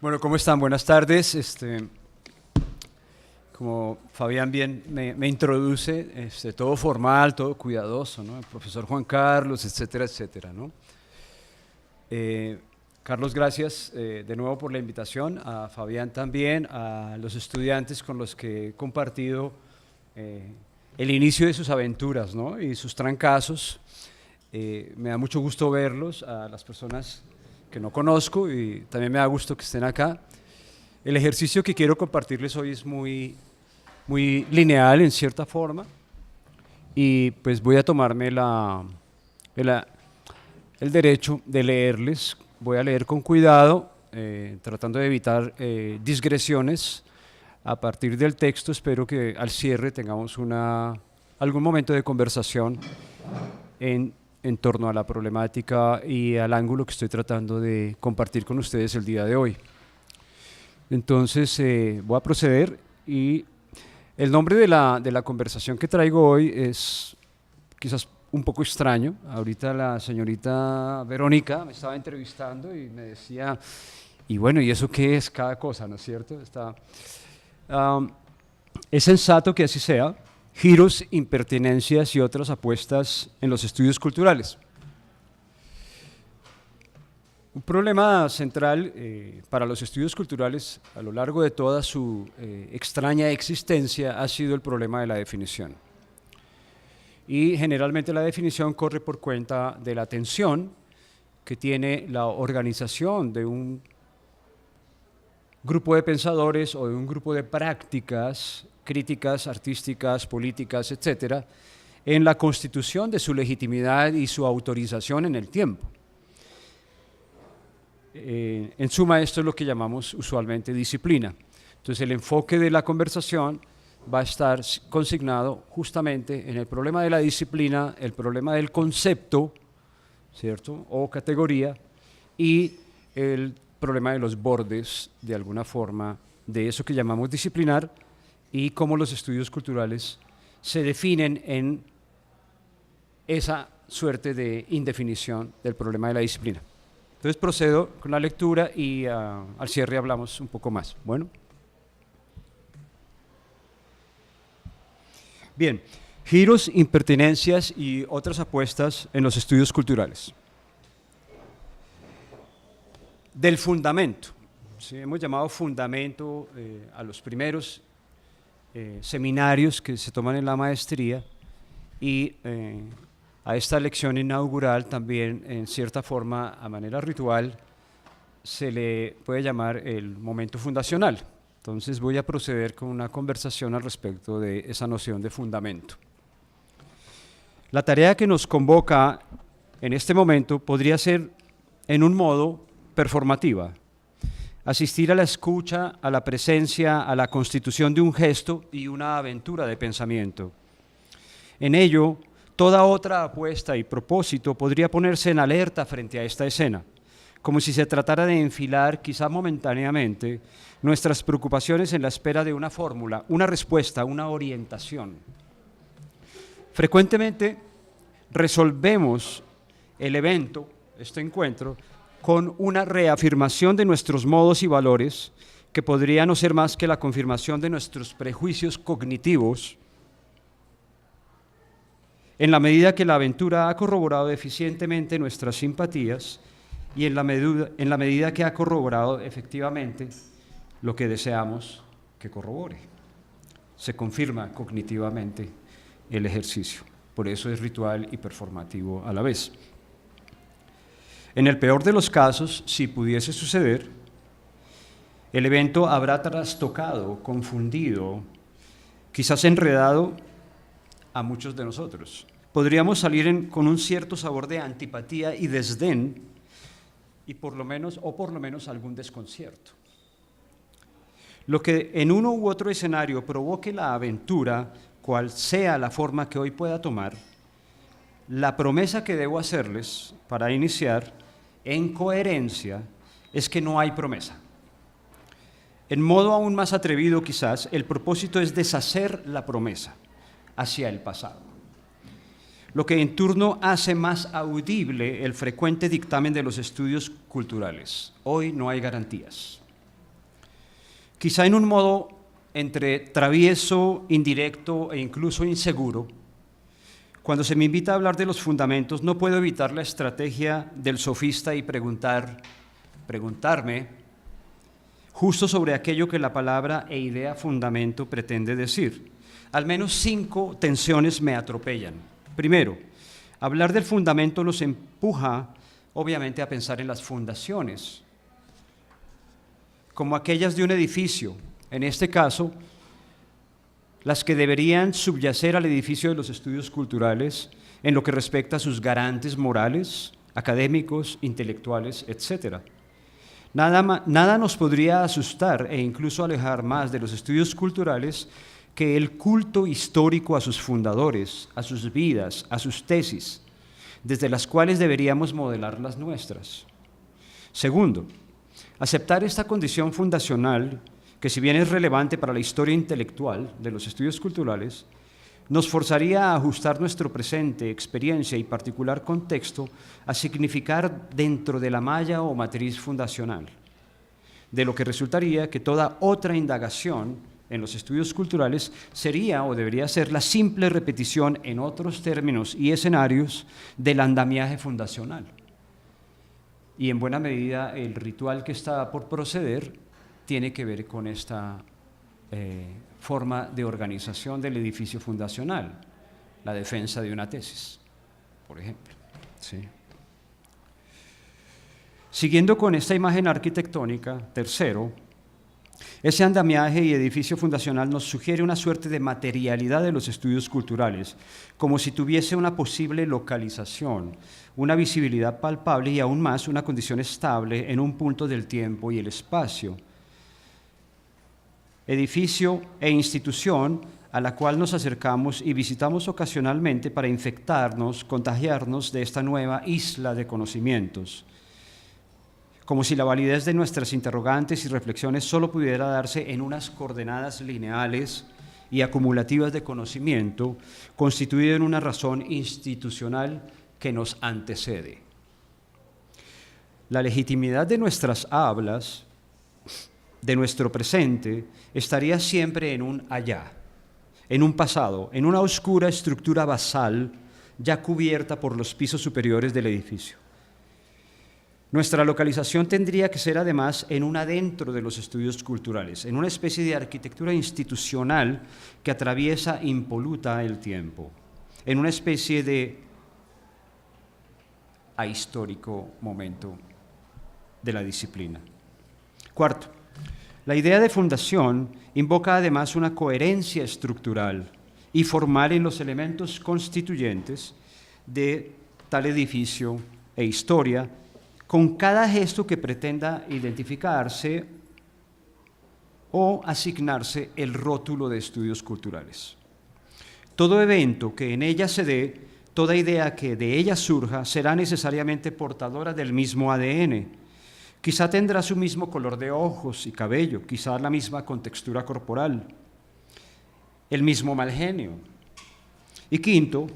Bueno, ¿cómo están? Buenas tardes. Como Fabián bien me introduce, todo formal, todo cuidadoso, ¿no? El profesor Juan Carlos, etcétera, etcétera, ¿no? Carlos, gracias de nuevo por la invitación, a Fabián también, a los estudiantes con los que he compartido el inicio de sus aventuras, ¿no? Y sus trancazos. Me da mucho gusto verlos, a las personas que no conozco, y también me da gusto que estén acá. El ejercicio que quiero compartirles hoy es muy lineal en cierta forma, y pues voy a tomarme el derecho de leerles. Voy a leer con cuidado, tratando de evitar digresiones a partir del texto. Espero que al cierre tengamos algún momento de conversación en torno a la problemática y al ángulo que estoy tratando de compartir con ustedes el día de hoy. Entonces voy a proceder, y el nombre de la conversación que traigo hoy es quizás un poco extraño. Ahorita la señorita Verónica me estaba entrevistando y me decía, y bueno, ¿y eso qué es cada cosa, no es cierto? Es sensato que así sea. Giros, impertinencias y otras apuestas en los estudios culturales. Un problema central para los estudios culturales a lo largo de toda su extraña existencia ha sido el problema de la definición. Y generalmente la definición corre por cuenta de la tensión que tiene la organización de un grupo de pensadores o de un grupo de prácticas críticas, artísticas, políticas, etcétera, en la constitución de su legitimidad y su autorización en el tiempo. En suma, esto es lo que llamamos usualmente disciplina. Entonces, el enfoque de la conversación va a estar consignado justamente en el problema de la disciplina, el problema del concepto, ¿cierto?, o categoría, y el problema de los bordes, de alguna forma, de eso que llamamos disciplinar, y cómo los estudios culturales se definen en esa suerte de indefinición del problema de la disciplina. Entonces procedo con la lectura y al cierre hablamos un poco más. Bueno. Bien, giros, impertinencias y otras apuestas en los estudios culturales. Del fundamento. Sí, hemos llamado fundamento a los primeros seminarios que se toman en la maestría, y a esta lección inaugural también, en cierta forma, a manera ritual, se le puede llamar el momento fundacional. Entonces voy a proceder con una conversación al respecto de esa noción de fundamento. La tarea que nos convoca en este momento podría ser, en un modo, performativa. Asistir a la escucha, a la presencia, a la constitución de un gesto y una aventura de pensamiento. En ello, toda otra apuesta y propósito podría ponerse en alerta frente a esta escena, como si se tratara de enfilar, quizá momentáneamente, nuestras preocupaciones en la espera de una fórmula, una respuesta, una orientación. Frecuentemente resolvemos el evento, este encuentro, con una reafirmación de nuestros modos y valores que podría no ser más que la confirmación de nuestros prejuicios cognitivos, en la medida que la aventura ha corroborado eficientemente nuestras simpatías y en la medida que ha corroborado efectivamente lo que deseamos que corrobore. Se confirma cognitivamente el ejercicio. Por eso es ritual y performativo a la vez. En el peor de los casos, si pudiese suceder, el evento habrá trastocado, confundido, quizás enredado a muchos de nosotros. Podríamos salir con un cierto sabor de antipatía y desdén, y por lo menos algún desconcierto. Lo que en uno u otro escenario provoque la aventura, cual sea la forma que hoy pueda tomar, la promesa que debo hacerles para iniciar, en coherencia, es que no hay promesa. En modo aún más atrevido, quizás, el propósito es deshacer la promesa hacia el pasado, lo que en turno hace más audible el frecuente dictamen de los estudios culturales. Hoy no hay garantías. quizá en un modo entre travieso, indirecto e incluso inseguro. Cuando se me invita a hablar de los fundamentos, no puedo evitar la estrategia del sofista y preguntarme justo sobre aquello que la palabra e idea fundamento pretende decir. Al menos 5 tensiones me atropellan. Primero, hablar del fundamento nos empuja, obviamente, a pensar en las fundaciones, como aquellas de un edificio, en este caso, las que deberían subyacer al edificio de los estudios culturales en lo que respecta a sus garantes morales, académicos, intelectuales, etc. Nada nos podría asustar e incluso alejar más de los estudios culturales que el culto histórico a sus fundadores, a sus vidas, a sus tesis, desde las cuales deberíamos modelar las nuestras. Segundo, aceptar esta condición fundacional, que si bien es relevante para la historia intelectual de los estudios culturales, nos forzaría a ajustar nuestro presente, experiencia y particular contexto a significar dentro de la malla o matriz fundacional, de lo que resultaría que toda otra indagación en los estudios culturales sería o debería ser la simple repetición en otros términos y escenarios del andamiaje fundacional. Y en buena medida el ritual que está por proceder tiene que ver con esta forma de organización del edificio fundacional, la defensa de una tesis, por ejemplo. ¿Sí? Siguiendo con esta imagen arquitectónica, tercero, ese andamiaje y edificio fundacional nos sugiere una suerte de materialidad de los estudios culturales, como si tuviese una posible localización, una visibilidad palpable y aún más una condición estable en un punto del tiempo y el espacio. Edificio e institución a la cual nos acercamos y visitamos ocasionalmente para infectarnos, contagiarnos de esta nueva isla de conocimientos, como si la validez de nuestras interrogantes y reflexiones solo pudiera darse en unas coordenadas lineales y acumulativas de conocimiento, constituido en una razón institucional que nos antecede. La legitimidad de nuestras hablas, de nuestro presente, estaría siempre en un allá, en un pasado, en una oscura estructura basal ya cubierta por los pisos superiores del edificio. Nuestra localización tendría que ser además en un adentro de los estudios culturales, en una especie de arquitectura institucional que atraviesa impoluta el tiempo, en una especie de ahistórico momento de la disciplina. Cuarto, la idea de fundación invoca además una coherencia estructural y formal en los elementos constituyentes de tal edificio e historia, con cada gesto que pretenda identificarse o asignarse el rótulo de estudios culturales. Todo evento que en ella se dé, toda idea que de ella surja, será necesariamente portadora del mismo ADN. Quizá tendrá su mismo color de ojos y cabello, quizá la misma contextura corporal, el mismo mal genio. Y quinto,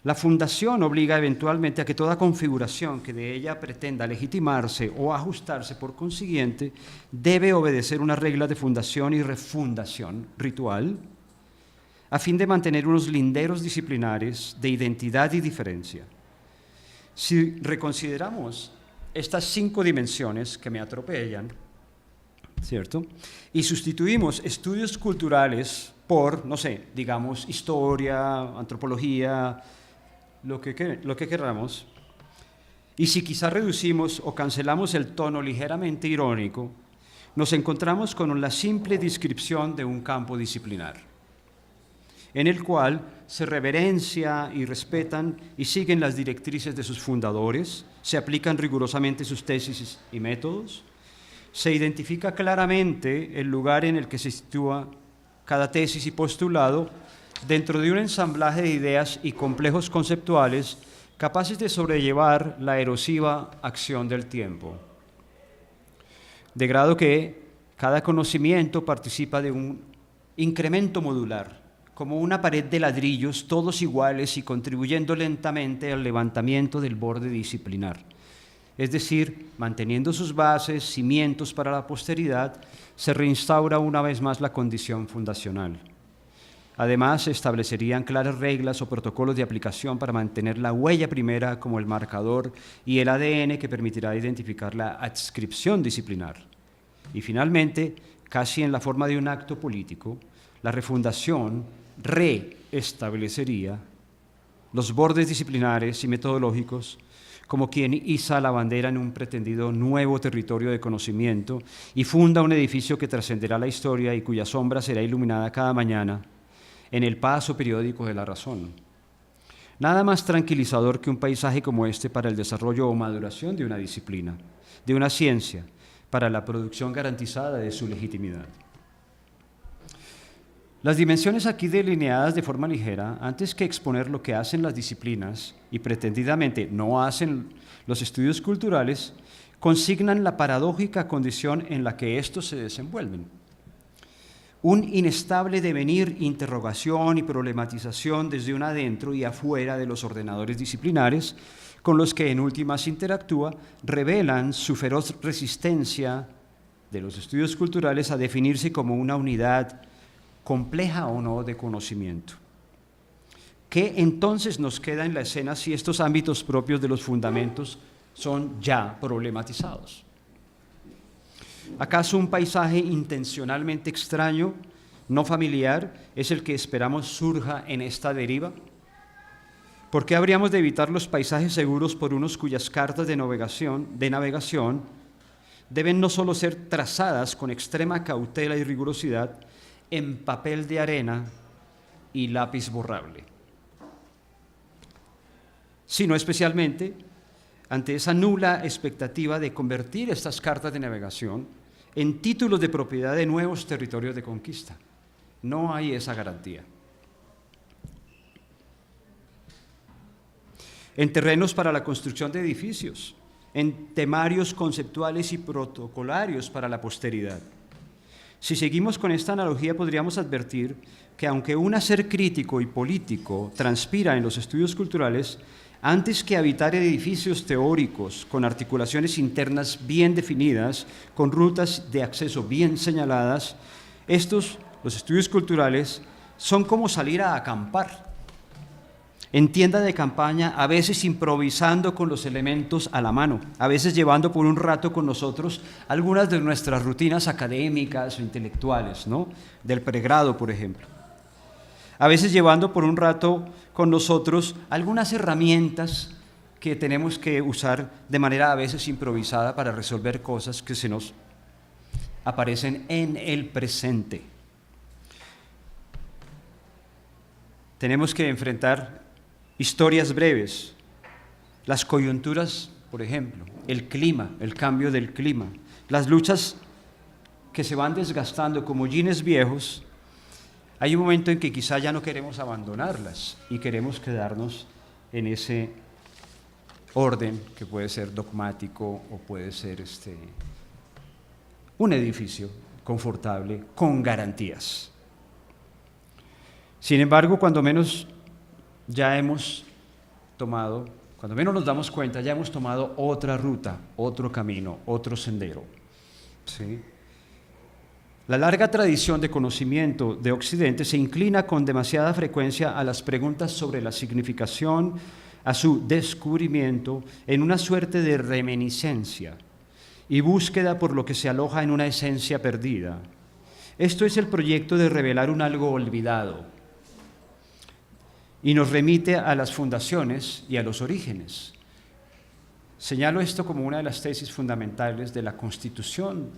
la fundación obliga eventualmente a que toda configuración que de ella pretenda legitimarse o ajustarse por consiguiente debe obedecer una regla de fundación y refundación ritual a fin de mantener unos linderos disciplinares de identidad y diferencia. Si reconsideramos estas 5 dimensiones que me atropellan, ¿cierto? Y sustituimos estudios culturales por, no sé, digamos, historia, antropología, lo que queramos, y si quizá reducimos o cancelamos el tono ligeramente irónico, nos encontramos con la simple descripción de un campo disciplinar, en el cual se reverencia y respetan y siguen las directrices de sus fundadores, se aplican rigurosamente sus tesis y métodos, se identifica claramente el lugar en el que se sitúa cada tesis y postulado dentro de un ensamblaje de ideas y complejos conceptuales capaces de sobrellevar la erosiva acción del tiempo. De grado que cada conocimiento participa de un incremento modular, como una pared de ladrillos, todos iguales y contribuyendo lentamente al levantamiento del borde disciplinar. Es decir, manteniendo sus bases, cimientos para la posteridad, se reinstaura una vez más la condición fundacional. Además, se establecerían claras reglas o protocolos de aplicación para mantener la huella primera como el marcador y el ADN que permitirá identificar la adscripción disciplinar. Y finalmente, casi en la forma de un acto político, la refundación reestablecería los bordes disciplinares y metodológicos como quien iza la bandera en un pretendido nuevo territorio de conocimiento y funda un edificio que trascenderá la historia y cuya sombra será iluminada cada mañana en el paso periódico de la razón. Nada más tranquilizador que un paisaje como este para el desarrollo o maduración de una disciplina, de una ciencia, para la producción garantizada de su legitimidad. Las dimensiones aquí delineadas de forma ligera, antes que exponer lo que hacen las disciplinas y pretendidamente no hacen los estudios culturales, consignan la paradójica condición en la que estos se desenvuelven. Un inestable devenir, interrogación y problematización desde un adentro y afuera de los ordenadores disciplinares con los que en últimas interactúa, revelan su feroz resistencia de los estudios culturales a definirse como una unidad compleja o no de conocimiento. ¿Qué entonces nos queda en la escena si estos ámbitos propios de los fundamentos son ya problematizados? ¿Acaso un paisaje intencionalmente extraño, no familiar, es el que esperamos surja en esta deriva? ¿Por qué habríamos de evitar los paisajes seguros por unos cuyas cartas de navegación deben no solo ser trazadas con extrema cautela y rigurosidad en papel de arena y lápiz borrable, sino especialmente ante esa nula expectativa de convertir estas cartas de navegación en títulos de propiedad de nuevos territorios de conquista? No hay esa garantía. En terrenos para la construcción de edificios, en temarios conceptuales y protocolarios para la posteridad. Si seguimos con esta analogía, podríamos advertir que aunque un hacer crítico y político transpira en los estudios culturales, antes que habitar edificios teóricos con articulaciones internas bien definidas, con rutas de acceso bien señaladas, los estudios culturales, son como salir a acampar en tienda de campaña, a veces improvisando con los elementos a la mano, a veces llevando por un rato con nosotros algunas de nuestras rutinas académicas o intelectuales, ¿no? Del pregrado, por ejemplo. A veces llevando por un rato con nosotros algunas herramientas que tenemos que usar de manera a veces improvisada para resolver cosas que se nos aparecen en el presente. Tenemos que enfrentar historias breves, las coyunturas, por ejemplo, el clima, el cambio del clima, las luchas que se van desgastando como jeans viejos. Hay un momento en que quizá ya no queremos abandonarlas y queremos quedarnos en ese orden que puede ser dogmático o puede ser un edificio confortable con garantías. Sin embargo, cuando menos nos damos cuenta, ya hemos tomado otra ruta, otro camino, otro sendero. ¿Sí? La larga tradición de conocimiento de Occidente se inclina con demasiada frecuencia a las preguntas sobre la significación, a su descubrimiento, en una suerte de reminiscencia y búsqueda por lo que se aloja en una esencia perdida. Esto es el proyecto de revelar un algo olvidado y nos remite a las fundaciones y a los orígenes. Señalo esto como una de las tesis fundamentales de la constitución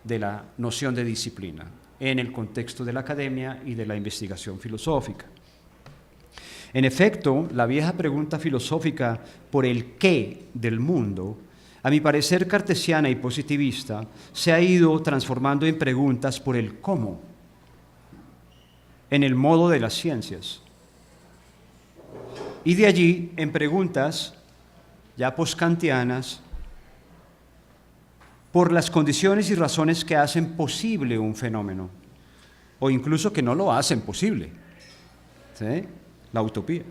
de la noción de disciplina en el contexto de la academia y de la investigación filosófica. En efecto, la vieja pregunta filosófica por el qué del mundo, a mi parecer cartesiana y positivista, se ha ido transformando en preguntas por el cómo, en el modo de las ciencias. Y de allí en preguntas ya poskantianas por las condiciones y razones que hacen posible un fenómeno, o incluso que no lo hacen posible, ¿sí? La utopía.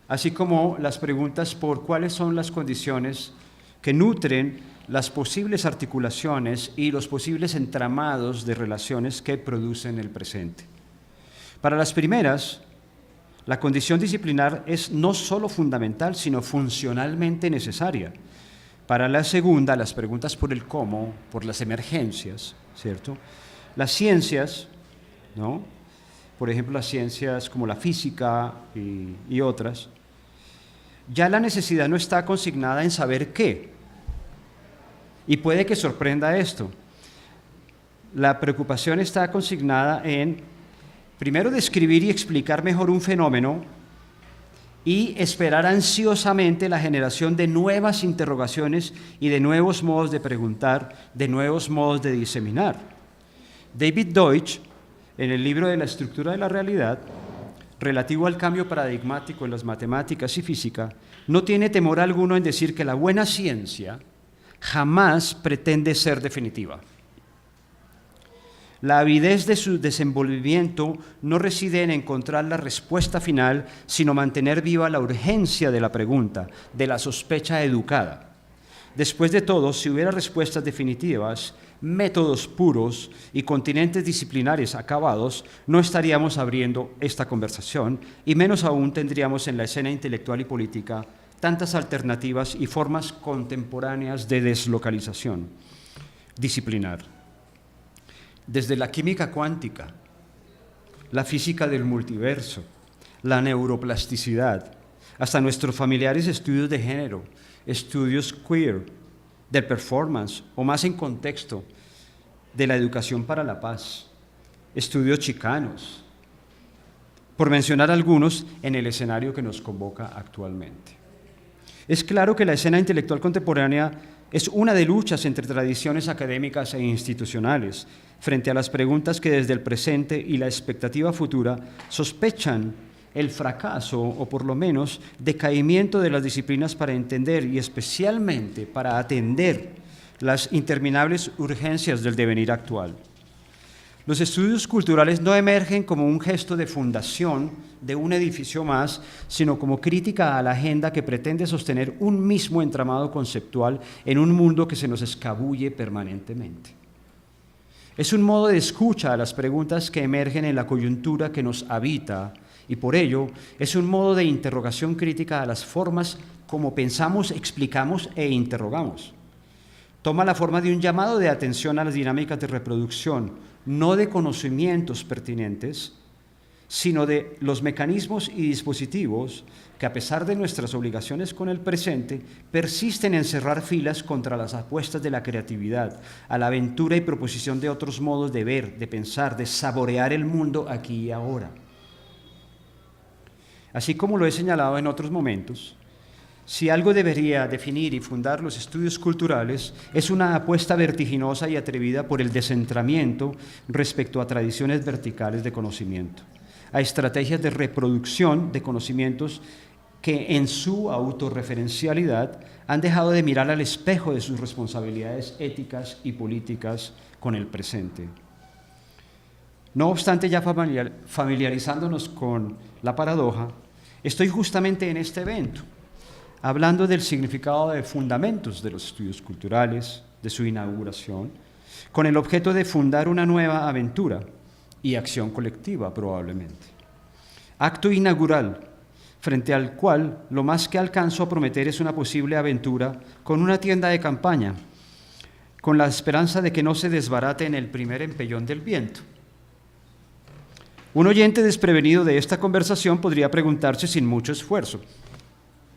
así como las preguntas por cuáles son las condiciones que nutren las posibles articulaciones y los posibles entramados de relaciones que producen el presente. Para las primeras, la condición disciplinar es no solo fundamental, sino funcionalmente necesaria. Para la segunda, las preguntas por el cómo, por las emergencias, ¿cierto? Las ciencias, ¿no? Por ejemplo, las ciencias como la física y otras, ya la necesidad no está consignada en saber qué. Y puede que sorprenda esto. La preocupación está consignada en, primero, describir y explicar mejor un fenómeno y esperar ansiosamente la generación de nuevas interrogaciones y de nuevos modos de preguntar, de nuevos modos de diseminar. David Deutsch, en el libro de la estructura de la realidad, relativo al cambio paradigmático en las matemáticas y física, no tiene temor alguno en decir que la buena ciencia jamás pretende ser definitiva. La avidez de su desenvolvimiento no reside en encontrar la respuesta final, sino mantener viva la urgencia de la pregunta, de la sospecha educada. Después de todo, si hubiera respuestas definitivas, métodos puros y continentes disciplinares acabados, no estaríamos abriendo esta conversación y menos aún tendríamos en la escena intelectual y política tantas alternativas y formas contemporáneas de deslocalización disciplinar. Desde la química cuántica, la física del multiverso, la neuroplasticidad, hasta nuestros familiares estudios de género, estudios queer, del performance, o más en contexto, de la educación para la paz, estudios chicanos, por mencionar algunos en el escenario que nos convoca actualmente. Es claro que la escena intelectual contemporánea es una de luchas entre tradiciones académicas e institucionales, frente a las preguntas que desde el presente y la expectativa futura sospechan el fracaso o por lo menos decaimiento de las disciplinas para entender y especialmente para atender las interminables urgencias del devenir actual. Los estudios culturales no emergen como un gesto de fundación de un edificio más, sino como crítica a la agenda que pretende sostener un mismo entramado conceptual en un mundo que se nos escabulle permanentemente. Es un modo de escucha a las preguntas que emergen en la coyuntura que nos habita y por ello es un modo de interrogación crítica a las formas como pensamos, explicamos e interrogamos. Toma la forma de un llamado de atención a las dinámicas de reproducción, no de conocimientos pertinentes, sino de los mecanismos y dispositivos que, a pesar de nuestras obligaciones con el presente, persisten en cerrar filas contra las apuestas de la creatividad, a la aventura y proposición de otros modos de ver, de pensar, de saborear el mundo aquí y ahora. Así como lo he señalado en otros momentos, si algo debería definir y fundar los estudios culturales, es una apuesta vertiginosa y atrevida por el descentramiento respecto a tradiciones verticales de conocimiento, a estrategias de reproducción de conocimientos que en su autorreferencialidad han dejado de mirar al espejo de sus responsabilidades éticas y políticas con el presente. No obstante, ya familiarizándonos con la paradoja, estoy justamente en este evento, hablando del significado de fundamentos de los estudios culturales, de su inauguración, con el objeto de fundar una nueva aventura y acción colectiva probablemente. Acto inaugural, frente al cual lo más que alcanzo a prometer es una posible aventura con una tienda de campaña, con la esperanza de que no se desbarate en el primer empellón del viento. Un oyente desprevenido de esta conversación podría preguntarse sin mucho esfuerzo,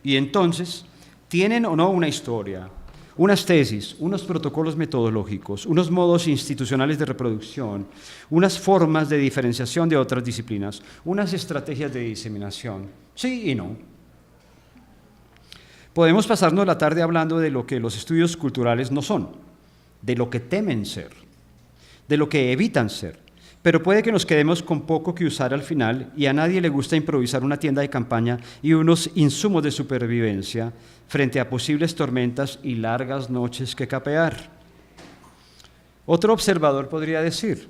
y entonces, ¿tienen o no una historia, unas tesis, unos protocolos metodológicos, unos modos institucionales de reproducción, unas formas de diferenciación de otras disciplinas, unas estrategias de diseminación? Sí y no. Podemos pasarnos la tarde hablando de lo que los estudios culturales no son, de lo que temen ser, de lo que evitan ser. Pero puede que nos quedemos con poco que usar al final y a nadie le gusta improvisar una tienda de campaña y unos insumos de supervivencia frente a posibles tormentas y largas noches que capear. Otro observador podría decir,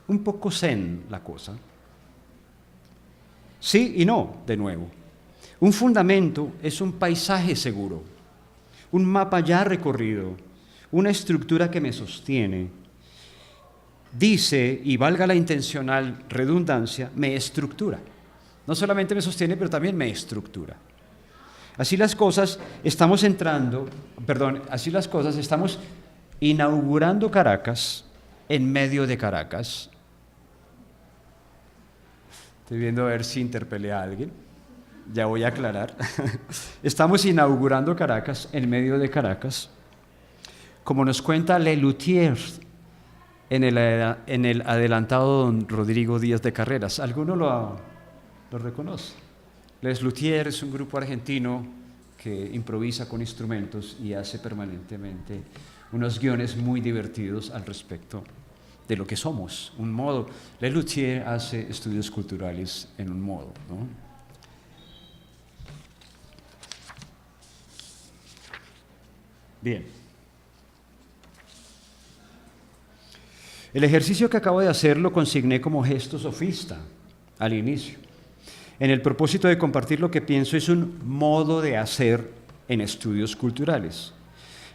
un poco zen la cosa. Sí y no, de nuevo. Un fundamento es un paisaje seguro, un mapa ya recorrido, una estructura que me sostiene. Dice, y valga la intencional redundancia, me estructura. No solamente me sostiene, pero también me estructura. Así las cosas, estamos inaugurando Caracas en medio de Caracas. Estoy viendo a ver si interpelé a alguien. Ya voy a aclarar. Estamos inaugurando Caracas en medio de Caracas. Como nos cuenta Lelutier en el adelantado don Rodrigo Díaz de Carreras. ¿Alguno lo reconoce? Les Luthier es un grupo argentino que improvisa con instrumentos y hace permanentemente unos guiones muy divertidos al respecto de lo que somos. Un modo, Les Luthier hace estudios culturales en un modo, ¿no? Bien. El ejercicio que acabo de hacer lo consigné como gesto sofista al inicio. En el propósito de compartir lo que pienso es un modo de hacer en estudios culturales.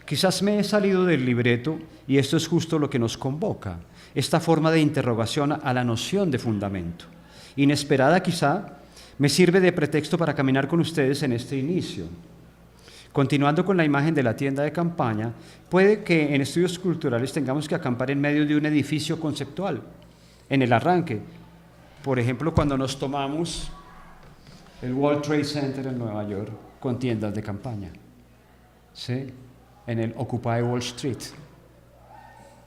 Quizás me he salido del libreto y esto es justo lo que nos convoca, esta forma de interrogación a la noción de fundamento. Inesperada quizá, me sirve de pretexto para caminar con ustedes en este inicio. Continuando con la imagen de la tienda de campaña, puede que en estudios culturales tengamos que acampar en medio de un edificio conceptual, en el arranque. Por ejemplo, cuando nos tomamos el World Trade Center en Nueva York con tiendas de campaña, ¿sí? En el Occupy Wall Street,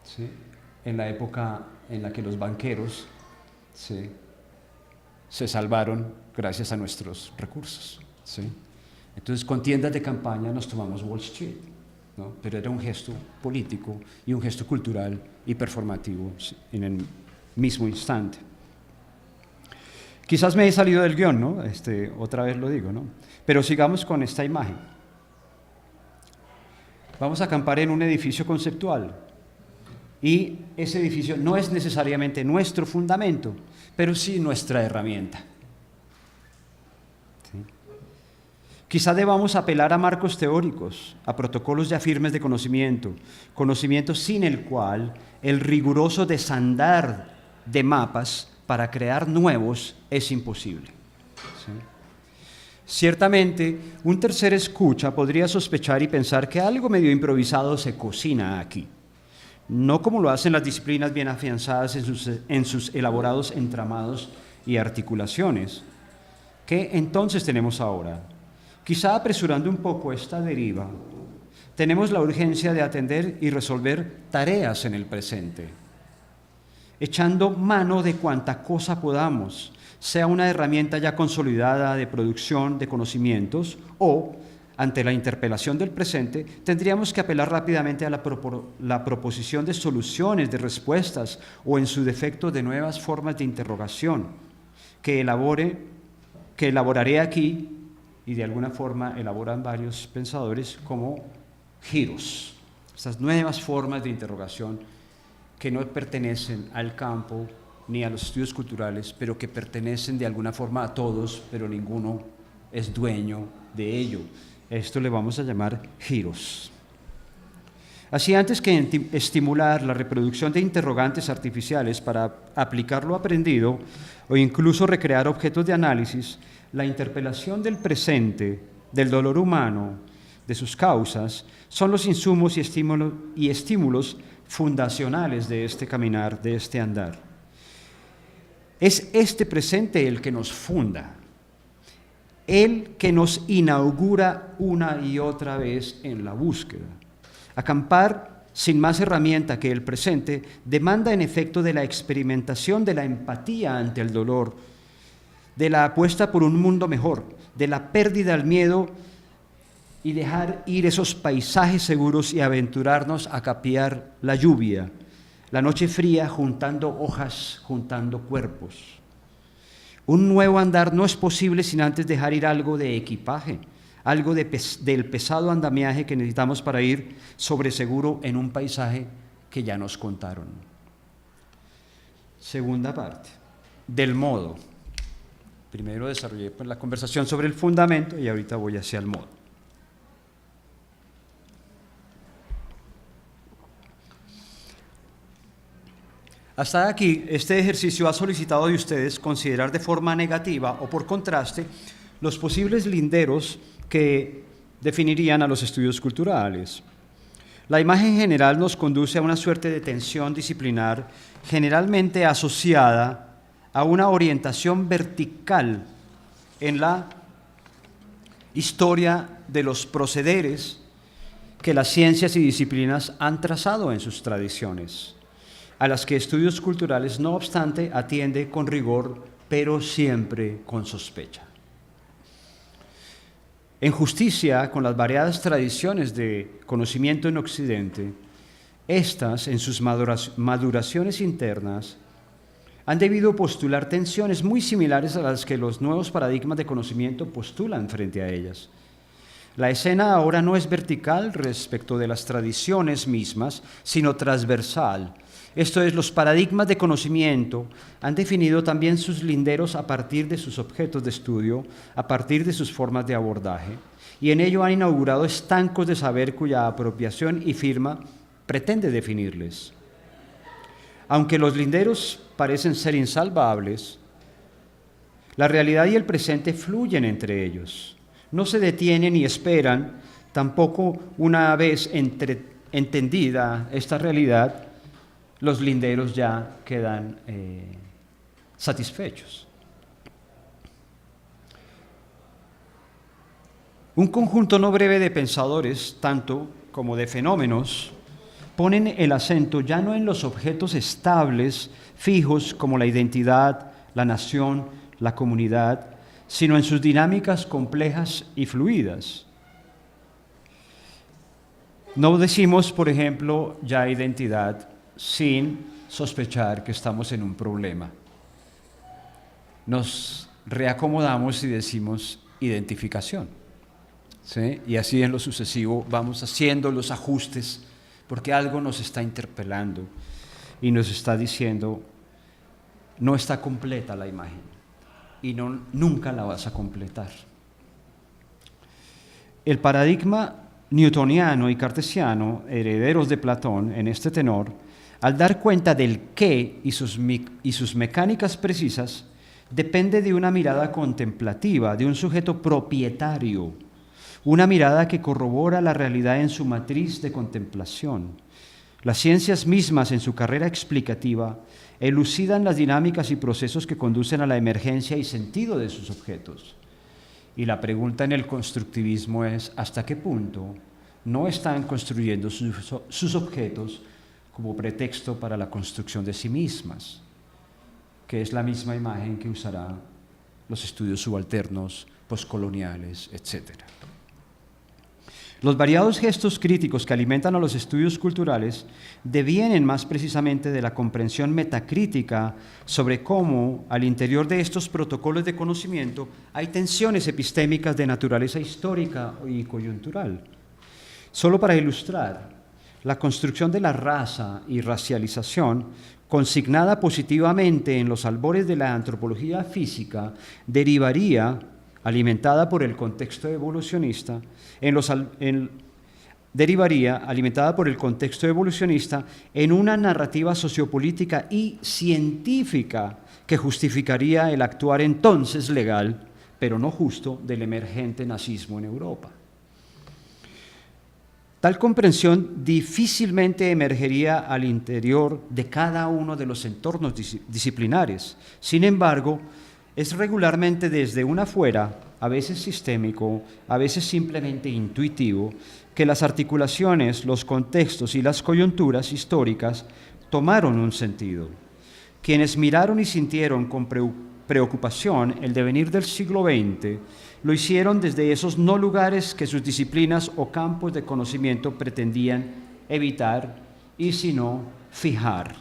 ¿sí? En la época en la que los banqueros, ¿sí?, se salvaron gracias a nuestros recursos, ¿sí? Entonces, con tiendas de campaña nos tomamos Wall Street, ¿no? Pero era un gesto político y un gesto cultural y performativo en el mismo instante. Quizás me he salido del guión, ¿no? Otra vez lo digo, ¿no? Pero sigamos con esta imagen. Vamos a acampar en un edificio conceptual y ese edificio no es necesariamente nuestro fundamento, pero sí nuestra herramienta. ¿Sí? Quizá debamos apelar a marcos teóricos, a protocolos ya firmes de conocimiento, conocimiento sin el cual el riguroso desandar de mapas para crear nuevos es imposible. ¿Sí? Ciertamente, un tercer escucha podría sospechar y pensar que algo medio improvisado se cocina aquí, no como lo hacen las disciplinas bien afianzadas en sus elaborados entramados y articulaciones. ¿Qué entonces tenemos ahora? Quizá apresurando un poco esta deriva, tenemos la urgencia de atender y resolver tareas en el presente, echando mano de cuanta cosa podamos, sea una herramienta ya consolidada de producción de conocimientos o, ante la interpelación del presente, tendríamos que apelar rápidamente a la proposición de soluciones, de respuestas o, en su defecto, de nuevas formas de interrogación que elaboraré aquí y de alguna forma elaboran varios pensadores como giros, estas nuevas formas de interrogación que no pertenecen al campo ni a los estudios culturales, pero que pertenecen de alguna forma a todos, pero ninguno es dueño de ello. Esto le vamos a llamar giros. Así, antes que estimular la reproducción de interrogantes artificiales para aplicar lo aprendido o incluso recrear objetos de análisis, la interpelación del presente, del dolor humano, de sus causas, son los insumos y estímulos fundacionales de este caminar, de este andar. Es este presente el que nos funda, el que nos inaugura una y otra vez en la búsqueda. Acampar sin más herramienta que el presente demanda en efecto de la experimentación de la empatía ante el dolor, de la apuesta por un mundo mejor, de la pérdida al miedo y dejar ir esos paisajes seguros y aventurarnos a capear la lluvia, la noche fría, juntando hojas, juntando cuerpos. Un nuevo andar no es posible sin antes dejar ir algo de equipaje, algo del pesado andamiaje que necesitamos para ir sobre seguro en un paisaje que ya nos contaron. Segunda parte, del modo. Primero desarrollé pues, la conversación sobre el fundamento y ahorita voy hacia el modo. Hasta aquí, este ejercicio ha solicitado de ustedes considerar de forma negativa o por contraste los posibles linderos que definirían a los estudios culturales. La imagen general nos conduce a una suerte de tensión disciplinar generalmente asociada a una orientación vertical en la historia de los procederes que las ciencias y disciplinas han trazado en sus tradiciones, a las que estudios culturales, no obstante, atiende con rigor, pero siempre con sospecha. En justicia con las variadas tradiciones de conocimiento en Occidente, estas, en sus maduraciones internas, han debido postular tensiones muy similares a las que los nuevos paradigmas de conocimiento postulan frente a ellas. La escena ahora no es vertical respecto de las tradiciones mismas, sino transversal. Esto es, los paradigmas de conocimiento han definido también sus linderos a partir de sus objetos de estudio, a partir de sus formas de abordaje, y en ello han inaugurado estancos de saber cuya apropiación y firma pretende definirles. Aunque los linderos parecen ser insalvables, la realidad y el presente fluyen entre ellos. No se detienen ni esperan, tampoco una vez entendida esta realidad, los linderos ya quedan satisfechos. Un conjunto no breve de pensadores, tanto como de fenómenos, ponen el acento ya no en los objetos estables, fijos como la identidad, la nación, la comunidad, sino en sus dinámicas complejas y fluidas. No decimos, por ejemplo, ya identidad, sin sospechar que estamos en un problema. Nos reacomodamos y decimos identificación, ¿sí? Y así en lo sucesivo vamos haciendo los ajustes porque algo nos está interpelando y nos está diciendo no está completa la imagen y nunca la vas a completar. El paradigma newtoniano y cartesiano, herederos de Platón en este tenor, al dar cuenta del qué y sus mecánicas precisas, depende de una mirada contemplativa, de un sujeto propietario, una mirada que corrobora la realidad en su matriz de contemplación. Las ciencias mismas en su carrera explicativa elucidan las dinámicas y procesos que conducen a la emergencia y sentido de sus objetos. Y la pregunta en el constructivismo es, ¿hasta qué punto no están construyendo sus objetos como pretexto para la construcción de sí mismas, que es la misma imagen que usarán los estudios subalternos, postcoloniales, etc.? Los variados gestos críticos que alimentan a los estudios culturales devienen más precisamente de la comprensión metacrítica sobre cómo, al interior de estos protocolos de conocimiento, hay tensiones epistémicas de naturaleza histórica y coyuntural. Solo para ilustrar, la construcción de la raza y racialización, consignada positivamente en los albores de la antropología física, derivaría, alimentada por el contexto evolucionista, en una narrativa sociopolítica y científica que justificaría el actuar entonces legal, pero no justo, del emergente nazismo en Europa. Tal comprensión difícilmente emergería al interior de cada uno de los entornos disciplinares. Sin embargo, es regularmente desde un afuera, a veces sistémico, a veces simplemente intuitivo, que las articulaciones, los contextos y las coyunturas históricas tomaron un sentido. Quienes miraron y sintieron con preocupación el devenir del siglo XX, lo hicieron desde esos no lugares que sus disciplinas o campos de conocimiento pretendían evitar y, si no, fijar.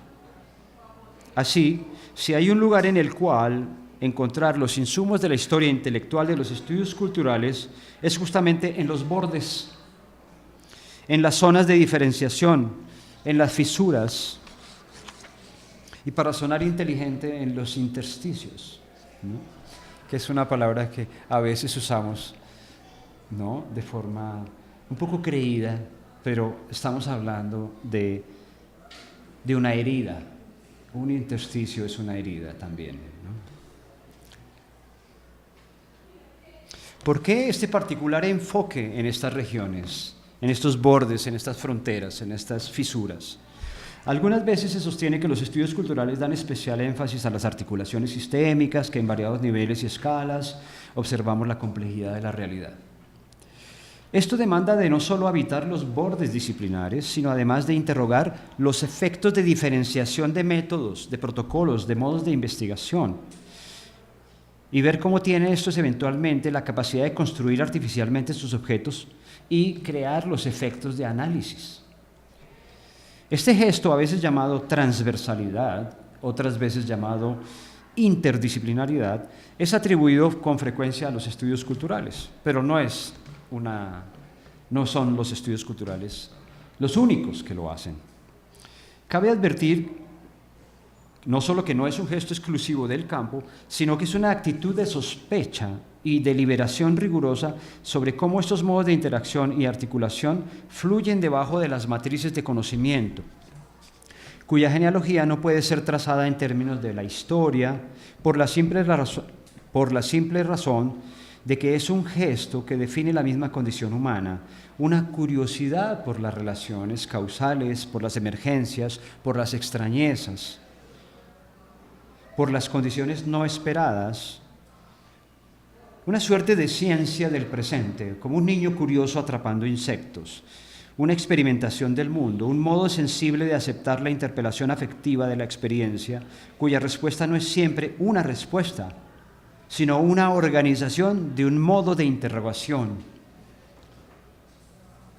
Así, si hay un lugar en el cual encontrar los insumos de la historia intelectual de los estudios culturales, es justamente en los bordes, en las zonas de diferenciación, en las fisuras, y para sonar inteligente, en los intersticios, ¿no? que es una palabra que a veces usamos, ¿no?, de forma un poco creída, pero estamos hablando de una herida. Un intersticio es una herida también, ¿no? ¿Por qué este particular enfoque en estas regiones, en estos bordes, en estas fronteras, en estas fisuras? Algunas veces se sostiene que los estudios culturales dan especial énfasis a las articulaciones sistémicas, que en variados niveles y escalas observamos la complejidad de la realidad. Esto demanda de no solo habitar los bordes disciplinares, sino además de interrogar los efectos de diferenciación de métodos, de protocolos, de modos de investigación, y ver cómo tiene estos eventualmente la capacidad de construir artificialmente sus objetos y crear los efectos de análisis. Este gesto, a veces llamado transversalidad, otras veces llamado interdisciplinaridad, es atribuido con frecuencia a los estudios culturales, pero no son los estudios culturales los únicos que lo hacen. Cabe advertir no solo que no es un gesto exclusivo del campo, sino que es una actitud de sospecha y deliberación rigurosa sobre cómo estos modos de interacción y articulación fluyen debajo de las matrices de conocimiento, cuya genealogía no puede ser trazada en términos de la historia por la simple razón de que es un gesto que define la misma condición humana, una curiosidad por las relaciones causales, por las emergencias, por las extrañezas, por las condiciones no esperadas, una suerte de ciencia del presente, como un niño curioso atrapando insectos, una experimentación del mundo, un modo sensible de aceptar la interpelación afectiva de la experiencia, cuya respuesta no es siempre una respuesta, sino una organización de un modo de interrogación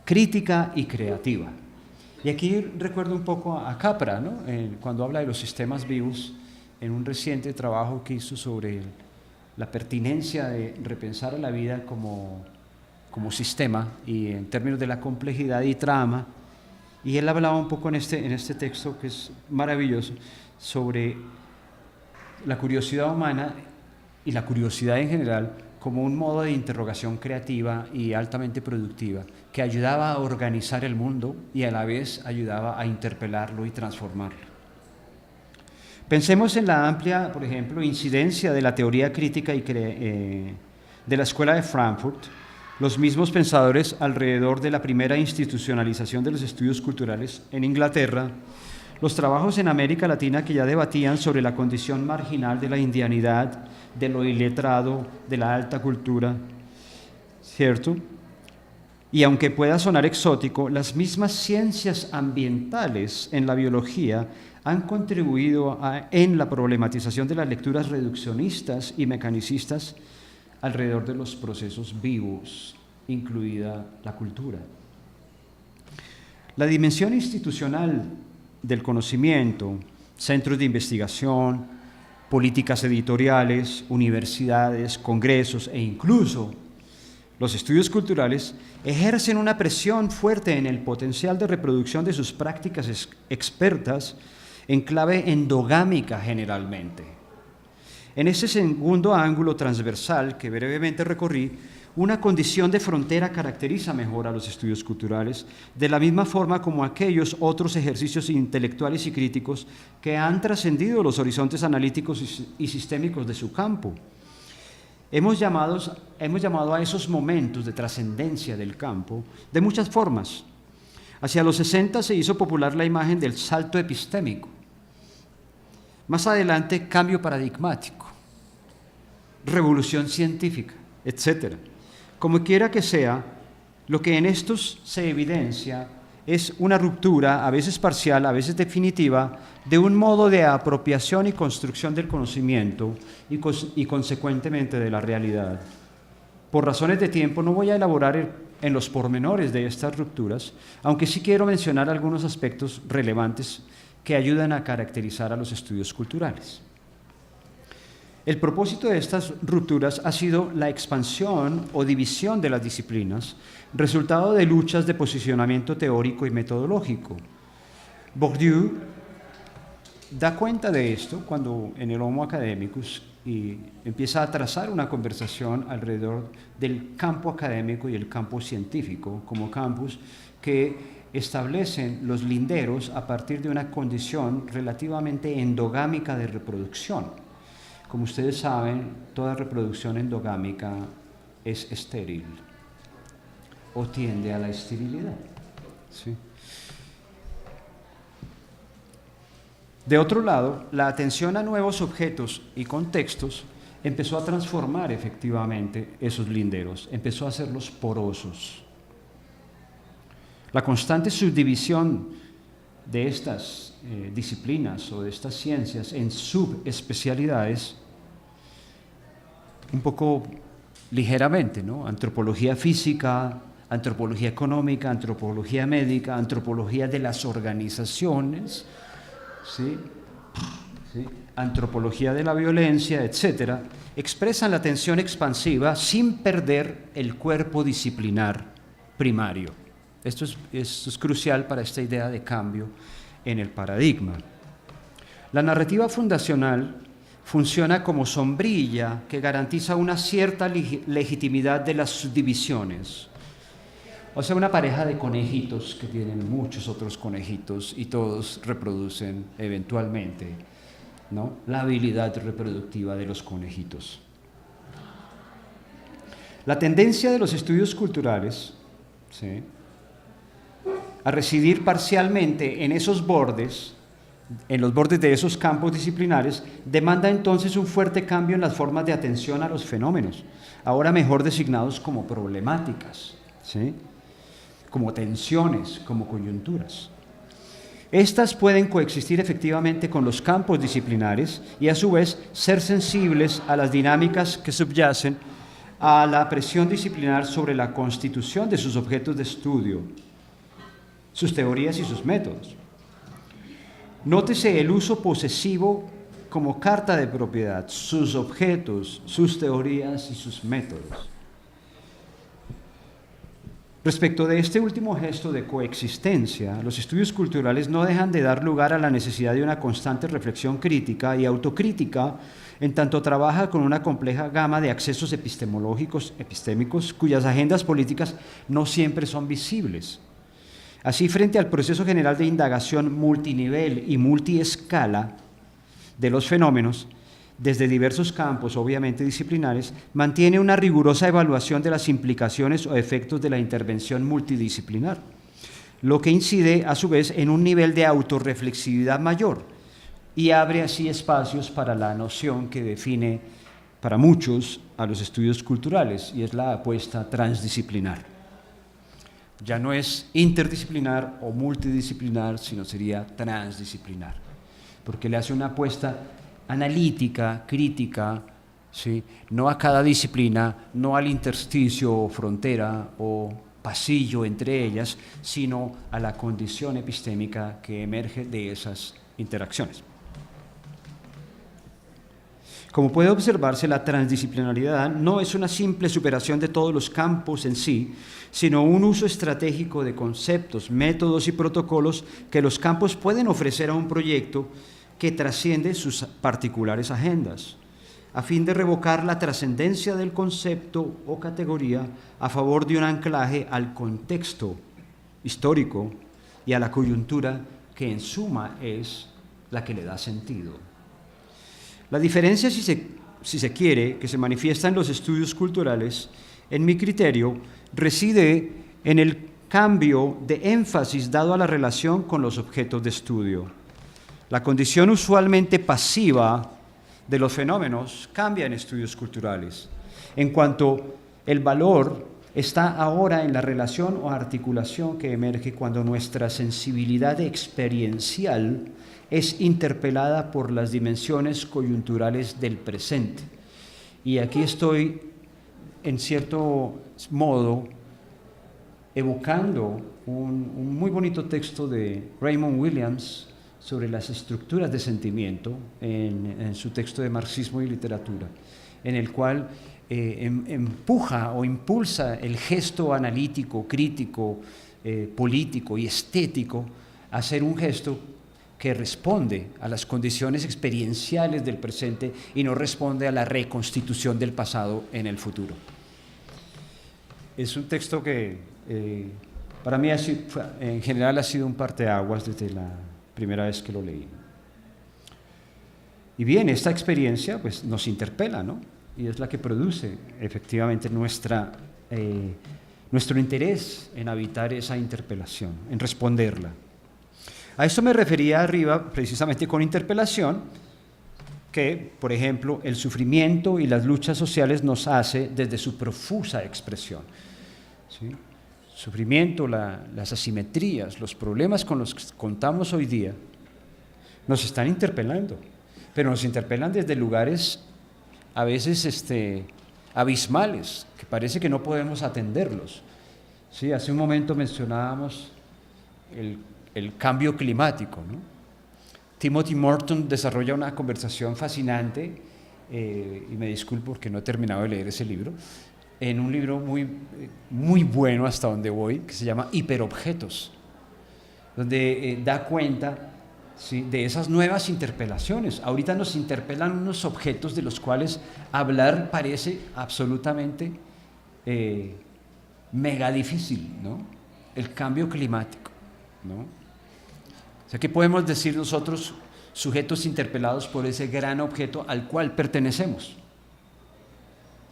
crítica y creativa. Y aquí recuerdo un poco a Capra, ¿no?, cuando habla de los sistemas vivos, en un reciente trabajo que hizo sobre la pertinencia de repensar a la vida como sistema y en términos de la complejidad y trama. Y él hablaba un poco en este texto, que es maravilloso, sobre la curiosidad humana y la curiosidad en general como un modo de interrogación creativa y altamente productiva que ayudaba a organizar el mundo y a la vez ayudaba a interpelarlo y transformarlo. Pensemos en la amplia, por ejemplo, incidencia de la teoría crítica de la Escuela de Frankfurt, los mismos pensadores alrededor de la primera institucionalización de los estudios culturales en Inglaterra, los trabajos en América Latina que ya debatían sobre la condición marginal de la indianidad, de lo iletrado, de la alta cultura, ¿cierto? Y aunque pueda sonar exótico, las mismas ciencias ambientales en la biología han contribuido en la problematización de las lecturas reduccionistas y mecanicistas alrededor de los procesos vivos, incluida la cultura. La dimensión institucional del conocimiento, centros de investigación, políticas editoriales, universidades, congresos e incluso los estudios culturales ejercen una presión fuerte en el potencial de reproducción de sus prácticas expertas en clave endogámica generalmente. En ese segundo ángulo transversal que brevemente recorrí, una condición de frontera caracteriza mejor a los estudios culturales, de la misma forma como aquellos otros ejercicios intelectuales y críticos que han trascendido los horizontes analíticos y sistémicos de su campo. Hemos llamado a esos momentos de trascendencia del campo de muchas formas. Hacia los 60 se hizo popular la imagen del salto epistémico. Más adelante, cambio paradigmático, revolución científica, etc. Como quiera que sea, lo que en estos se evidencia es una ruptura, a veces parcial, a veces definitiva, de un modo de apropiación y construcción del conocimiento y consecuentemente de la realidad. Por razones de tiempo no voy a elaborar en los pormenores de estas rupturas, aunque sí quiero mencionar algunos aspectos relevantes que ayudan a caracterizar a los estudios culturales. El propósito de estas rupturas ha sido la expansión o división de las disciplinas, resultado de luchas de posicionamiento teórico y metodológico. Bourdieu da cuenta de esto cuando en el Homo Academicus y empieza a trazar una conversación alrededor del campo académico y el campo científico como campos que establecen los linderos a partir de una condición relativamente endogámica de reproducción. Como ustedes saben, toda reproducción endogámica es estéril o tiende a la esterilidad. ¿Sí? De otro lado, la atención a nuevos objetos y contextos empezó a transformar efectivamente esos linderos, empezó a hacerlos porosos. La constante subdivisión de estas disciplinas o de estas ciencias en subespecialidades, un poco ligeramente, ¿no? Antropología física, antropología económica, antropología médica, antropología de las organizaciones, ¿sí? ¿Sí? Antropología de la violencia, etcétera, expresan la tensión expansiva sin perder el cuerpo disciplinar primario. Esto es crucial para esta idea de cambio en el paradigma. La narrativa fundacional funciona como sombrilla que garantiza una cierta legitimidad de las subdivisiones. O sea, una pareja de conejitos que tienen muchos otros conejitos y todos reproducen eventualmente, ¿no?, la habilidad reproductiva de los conejitos. La tendencia de los estudios culturales, ¿sí?, a residir parcialmente en esos bordes, en los bordes de esos campos disciplinares, demanda entonces un fuerte cambio en las formas de atención a los fenómenos, ahora mejor designados como problemáticas, ¿sí?, como tensiones, como coyunturas. Estas pueden coexistir efectivamente con los campos disciplinares y a su vez ser sensibles a las dinámicas que subyacen a la presión disciplinar sobre la constitución de sus objetos de estudio, sus teorías y sus métodos. Nótese el uso posesivo como carta de propiedad, sus objetos, sus teorías y sus métodos. Respecto de este último gesto de coexistencia, los estudios culturales no dejan de dar lugar a la necesidad de una constante reflexión crítica y autocrítica, en tanto trabaja con una compleja gama de accesos epistémicos, cuyas agendas políticas no siempre son visibles. Así, frente al proceso general de indagación multinivel y multiescala de los fenómenos, desde diversos campos, obviamente disciplinares, mantiene una rigurosa evaluación de las implicaciones o efectos de la intervención multidisciplinar, lo que incide, a su vez, en un nivel de autorreflexividad mayor y abre así espacios para la noción que define para muchos a los estudios culturales, y es la apuesta transdisciplinar. Ya no es interdisciplinar o multidisciplinar, sino sería transdisciplinar, porque le hace una apuesta analítica, crítica, ¿sí?, no a cada disciplina, no al intersticio o frontera o pasillo entre ellas, sino a la condición epistémica que emerge de esas interacciones. Como puede observarse, la transdisciplinariedad no es una simple superación de todos los campos en sí, sino un uso estratégico de conceptos, métodos y protocolos que los campos pueden ofrecer a un proyecto que trasciende sus particulares agendas, a fin de revocar la trascendencia del concepto o categoría a favor de un anclaje al contexto histórico y a la coyuntura que en suma es la que le da sentido. La diferencia, si se quiere, que se manifiesta en los estudios culturales, en mi criterio, reside en el cambio de énfasis dado a la relación con los objetos de estudio. La condición usualmente pasiva de los fenómenos cambia en estudios culturales, en cuanto el valor está ahora en la relación o articulación que emerge cuando nuestra sensibilidad experiencial es interpelada por las dimensiones coyunturales del presente. Y aquí estoy, en cierto modo, evocando un muy bonito texto de Raymond Williams sobre las estructuras de sentimiento en su texto de Marxismo y Literatura, en el cual empuja o impulsa el gesto analítico, crítico, político y estético a ser un gesto que responde a las condiciones experienciales del presente y no responde a la reconstitución del pasado en el futuro. Es un texto que para mí en general ha sido un parteaguas desde la primera vez que lo leí. Y bien, esta experiencia pues, nos interpela, ¿no? Y es la que produce efectivamente nuestro interés en habitar esa interpelación, en responderla. A eso me refería arriba, precisamente con interpelación, que, por ejemplo, el sufrimiento y las luchas sociales nos hace desde su profusa expresión. ¿Sí? Sufrimiento, las asimetrías, los problemas con los que contamos hoy día, nos están interpelando, pero nos interpelan desde lugares a veces abismales, que parece que no podemos atenderlos. Sí, hace un momento mencionábamos el cambio climático, ¿no? Timothy Morton desarrolla una conversación fascinante, y me disculpo porque no he terminado de leer ese libro, en un libro muy bueno hasta donde voy, que se llama Hiperobjetos, donde da cuenta, ¿sí?, de esas nuevas interpelaciones. Ahorita nos interpelan unos objetos de los cuales hablar parece absolutamente mega difícil, ¿no? El cambio climático, ¿no? O sea, ¿qué podemos decir nosotros, sujetos interpelados por ese gran objeto al cual pertenecemos?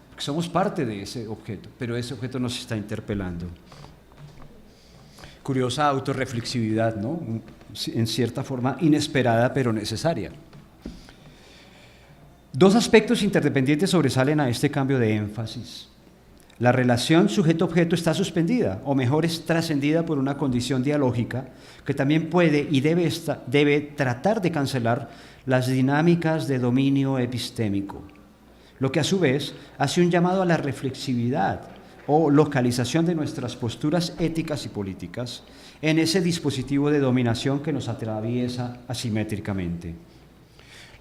Porque somos parte de ese objeto, pero ese objeto nos está interpelando. Curiosa autorreflexividad, ¿no? En cierta forma inesperada, pero necesaria. Dos aspectos interdependientes sobresalen a este cambio de énfasis. La relación sujeto-objeto está suspendida, o mejor es trascendida por una condición dialógica que también puede y debe tratar de cancelar las dinámicas de dominio epistémico, lo que a su vez hace un llamado a la reflexividad o localización de nuestras posturas éticas y políticas en ese dispositivo de dominación que nos atraviesa asimétricamente.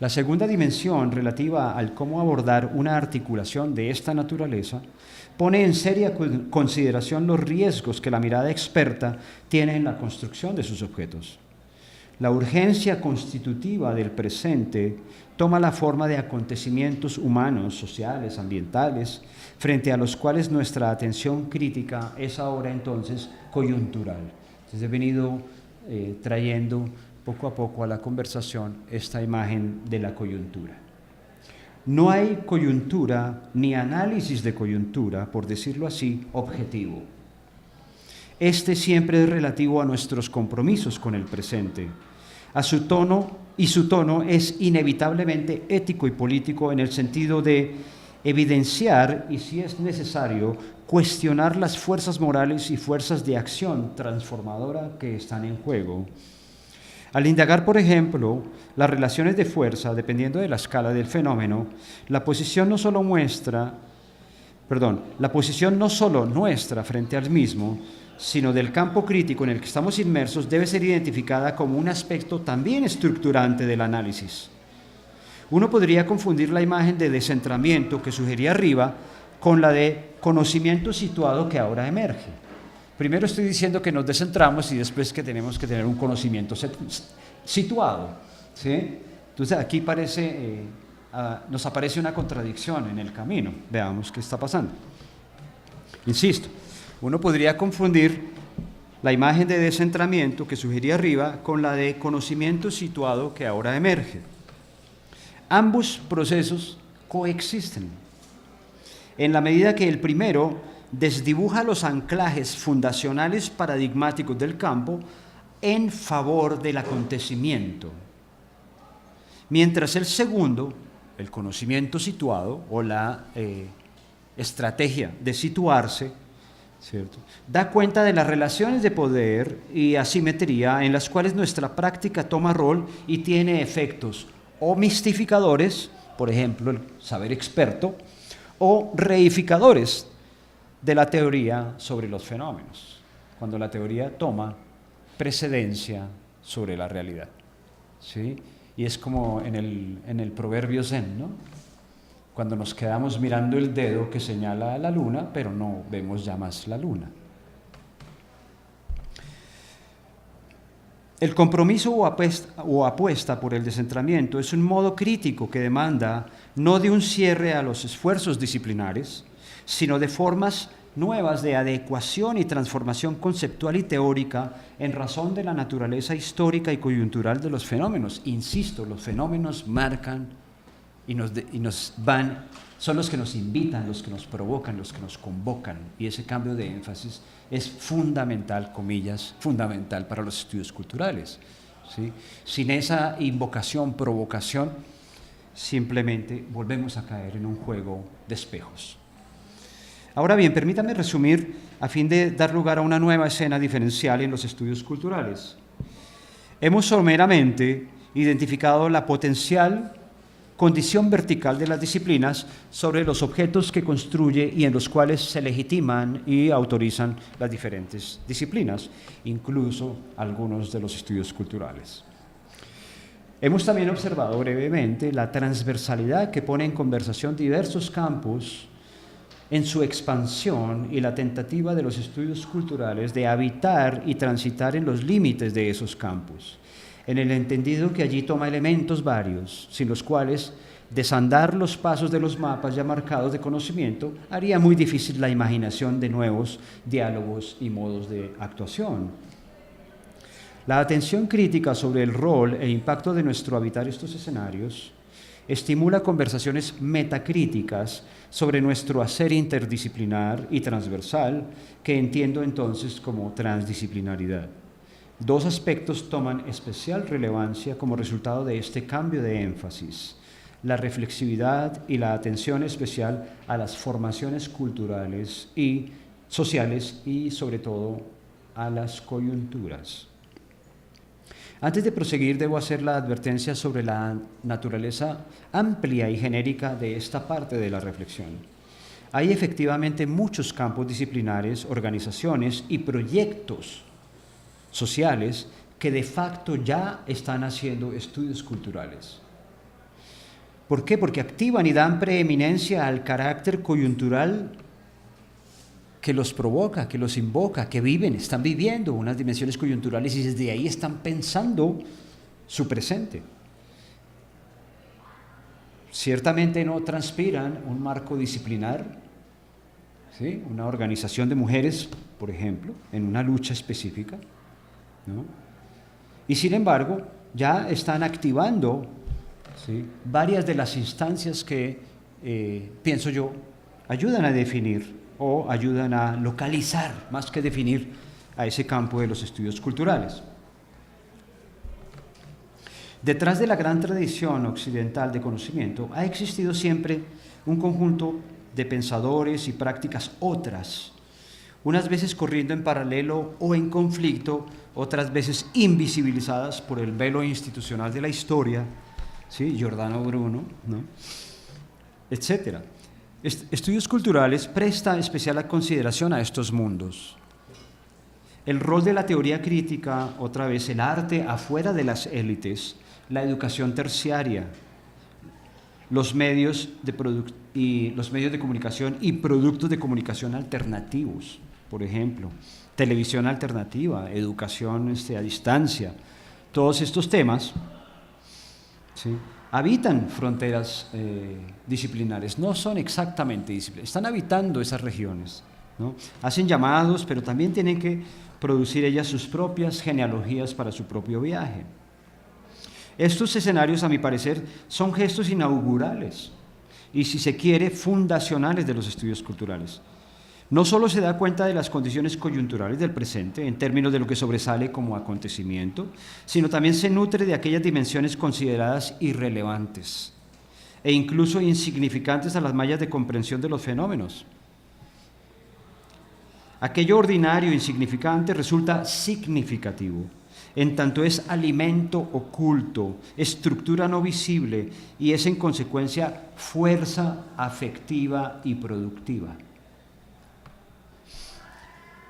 La segunda dimensión, relativa al cómo abordar una articulación de esta naturaleza, pone en seria consideración los riesgos que la mirada experta tiene en la construcción de sus objetos. La urgencia constitutiva del presente toma la forma de acontecimientos humanos, sociales, ambientales, frente a los cuales nuestra atención crítica es ahora entonces coyuntural. Entonces he venido trayendo poco a poco a la conversación esta imagen de la coyuntura. No hay coyuntura ni análisis de coyuntura, por decirlo así, objetivo. Este siempre es relativo a nuestros compromisos con el presente, a su tono, y su tono es inevitablemente ético y político en el sentido de evidenciar y, si es necesario, cuestionar las fuerzas morales y fuerzas de acción transformadora que están en juego. Al indagar, por ejemplo, las relaciones de fuerza, dependiendo de la escala del fenómeno, la posición no solo nuestra frente al mismo, sino del campo crítico en el que estamos inmersos, debe ser identificada como un aspecto también estructurante del análisis. Uno podría confundir la imagen de descentramiento que sugería arriba con la de conocimiento situado que ahora emerge. Primero estoy diciendo que nos descentramos y después que tenemos que tener un conocimiento situado, ¿sí? Entonces aquí nos aparece una contradicción en el camino. Veamos qué está pasando. Insisto, uno podría confundir la imagen de descentramiento que sugería arriba con la de conocimiento situado que ahora emerge. Ambos procesos coexisten. En la medida que el primero desdibuja los anclajes fundacionales paradigmáticos del campo en favor del acontecimiento, mientras el segundo, el conocimiento situado o la estrategia de situarse, ¿cierto?, da cuenta de las relaciones de poder y asimetría en las cuales nuestra práctica toma rol y tiene efectos o mistificadores, por ejemplo, el saber experto, o reificadores de la teoría sobre los fenómenos, cuando la teoría toma precedencia sobre la realidad, ¿sí? Y es como en el proverbio Zen, ¿no? Cuando nos quedamos mirando el dedo que señala a la luna, pero no vemos ya más la luna. El compromiso o apuesta por el descentramiento es un modo crítico que demanda no de un cierre a los esfuerzos disciplinares, sino de formas nuevas de adecuación y transformación conceptual y teórica en razón de la naturaleza histórica y coyuntural de los fenómenos. Insisto, los fenómenos marcan y nos van, son los que nos invitan, los que nos provocan, los que nos convocan, y ese cambio de énfasis es fundamental, comillas, fundamental para los estudios culturales, ¿sí? Sin esa invocación, provocación, simplemente volvemos a caer en un juego de espejos. Ahora bien, permítame resumir a fin de dar lugar a una nueva escena diferencial en los estudios culturales. Hemos someramente identificado la potencial condición vertical de las disciplinas sobre los objetos que construye y en los cuales se legitiman y autorizan las diferentes disciplinas, incluso algunos de los estudios culturales. Hemos también observado brevemente la transversalidad que pone en conversación diversos campos en su expansión y la tentativa de los estudios culturales de habitar y transitar en los límites de esos campos, en el entendido que allí toma elementos varios, sin los cuales desandar los pasos de los mapas ya marcados de conocimiento haría muy difícil la imaginación de nuevos diálogos y modos de actuación. La atención crítica sobre el rol e impacto de nuestro habitar estos escenarios estimula conversaciones metacríticas sobre nuestro hacer interdisciplinar y transversal, que entiendo entonces como transdisciplinaridad. Dos aspectos toman especial relevancia como resultado de este cambio de énfasis: la reflexividad y la atención especial a las formaciones culturales y sociales y, sobre todo, a las coyunturas. Antes de proseguir, debo hacer la advertencia sobre la naturaleza amplia y genérica de esta parte de la reflexión. Hay efectivamente muchos campos disciplinares, organizaciones y proyectos sociales que de facto ya están haciendo estudios culturales. ¿Por qué? Porque activan y dan preeminencia al carácter coyuntural que los provoca, que los invoca, que están viviendo unas dimensiones coyunturales y desde ahí están pensando su presente. Ciertamente no transpiran un marco disciplinar, ¿sí? Una organización de mujeres, por ejemplo, en una lucha específica, ¿no? Y sin embargo, ya están activando, ¿sí?, varias de las instancias que, pienso yo, ayudan a definir o ayudan a localizar, más que definir, a ese campo de los estudios culturales. Detrás de la gran tradición occidental de conocimiento ha existido siempre un conjunto de pensadores y prácticas otras, unas veces corriendo en paralelo o en conflicto, otras veces invisibilizadas por el velo institucional de la historia, ¿sí?, Giordano Bruno, ¿no?, etcétera. Estudios culturales presta especial consideración a estos mundos. El rol de la teoría crítica, otra vez el arte afuera de las élites, la educación terciaria, los medios de comunicación y productos de comunicación alternativos, por ejemplo, televisión alternativa, educación a distancia, todos estos temas, ¿sí?, habitan fronteras disciplinares, no son exactamente disciplinares, están habitando esas regiones, ¿no? Hacen llamados, pero también tienen que producir ellas sus propias genealogías para su propio viaje. Estos escenarios, a mi parecer, son gestos inaugurales y, si se quiere, fundacionales de los estudios culturales. No solo se da cuenta de las condiciones coyunturales del presente, en términos de lo que sobresale como acontecimiento, sino también se nutre de aquellas dimensiones consideradas irrelevantes e incluso insignificantes a las mallas de comprensión de los fenómenos. Aquello ordinario e insignificante resulta significativo, en tanto es alimento oculto, estructura no visible y es en consecuencia fuerza afectiva y productiva.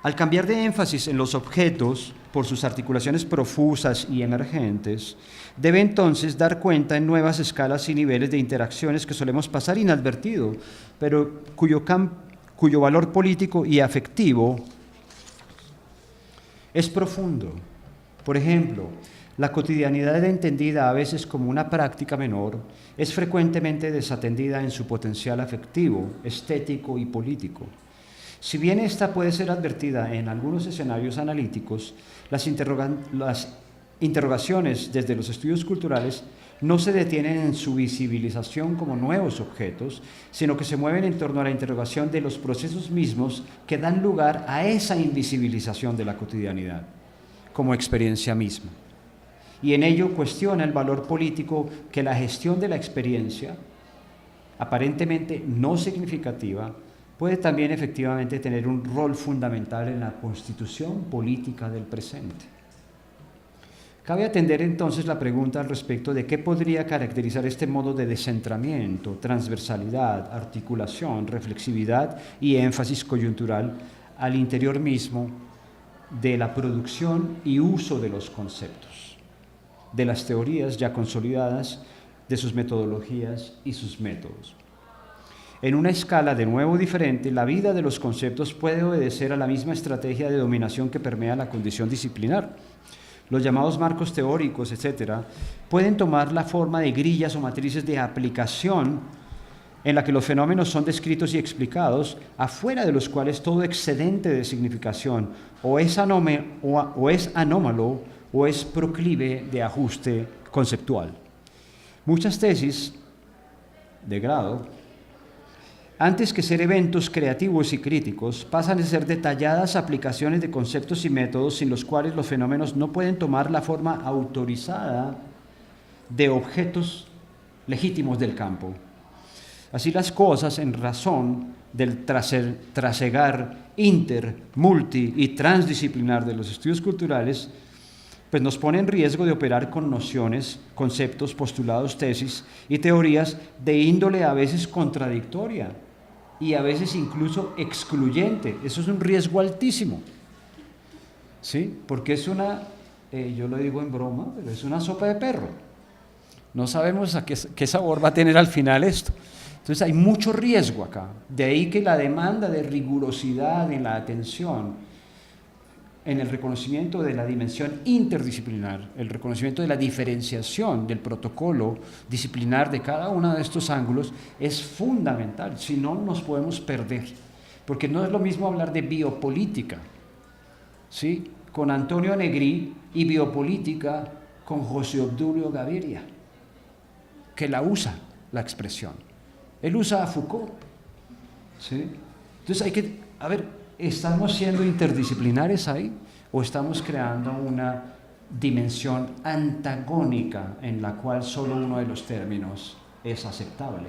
Al cambiar de énfasis en los objetos por sus articulaciones profusas y emergentes, debe entonces dar cuenta en nuevas escalas y niveles de interacciones que solemos pasar inadvertido, pero cuyo valor político y afectivo es profundo. Por ejemplo, la cotidianidad entendida a veces como una práctica menor es frecuentemente desatendida en su potencial afectivo, estético y político. Si bien esta puede ser advertida en algunos escenarios analíticos, las interrogaciones desde los estudios culturales no se detienen en su visibilización como nuevos objetos, sino que se mueven en torno a la interrogación de los procesos mismos que dan lugar a esa invisibilización de la cotidianidad, como experiencia misma. Y en ello cuestiona el valor político que la gestión de la experiencia, aparentemente no significativa, puede también efectivamente tener un rol fundamental en la constitución política del presente. Cabe atender entonces la pregunta al respecto de qué podría caracterizar este modo de descentramiento, transversalidad, articulación, reflexividad y énfasis coyuntural al interior mismo de la producción y uso de los conceptos, de las teorías ya consolidadas, de sus metodologías y sus métodos. En una escala de nuevo diferente, la vida de los conceptos puede obedecer a la misma estrategia de dominación que permea la condición disciplinar. Los llamados marcos teóricos, etcétera, pueden tomar la forma de grillas o matrices de aplicación en la que los fenómenos son descritos y explicados, afuera de los cuales todo excedente de significación o es anómalo o es proclive de ajuste conceptual. Muchas tesis de grado, antes que ser eventos creativos y críticos, pasan a ser detalladas aplicaciones de conceptos y métodos sin los cuales los fenómenos no pueden tomar la forma autorizada de objetos legítimos del campo. Así las cosas, en razón del trasegar inter, multi y transdisciplinar de los estudios culturales, pues nos pone en riesgo de operar con nociones, conceptos, postulados, tesis y teorías de índole a veces contradictoria y a veces incluso excluyente. Eso es un riesgo altísimo, ¿sí? Porque es yo lo digo en broma, pero es una sopa de perro. No sabemos a qué sabor va a tener al final esto. Entonces hay mucho riesgo acá. De ahí que la demanda de rigurosidad en la atención, en el reconocimiento de la dimensión interdisciplinar, el reconocimiento de la diferenciación del protocolo disciplinar de cada uno de estos ángulos es fundamental, si no nos podemos perder, porque no es lo mismo hablar de biopolítica, ¿sí?, con Antonio Negri y biopolítica con José Obdulio Gaviria, que la usa la expresión. Él usa a Foucault, ¿sí? Entonces ¿estamos siendo interdisciplinares ahí o estamos creando una dimensión antagónica en la cual solo uno de los términos es aceptable?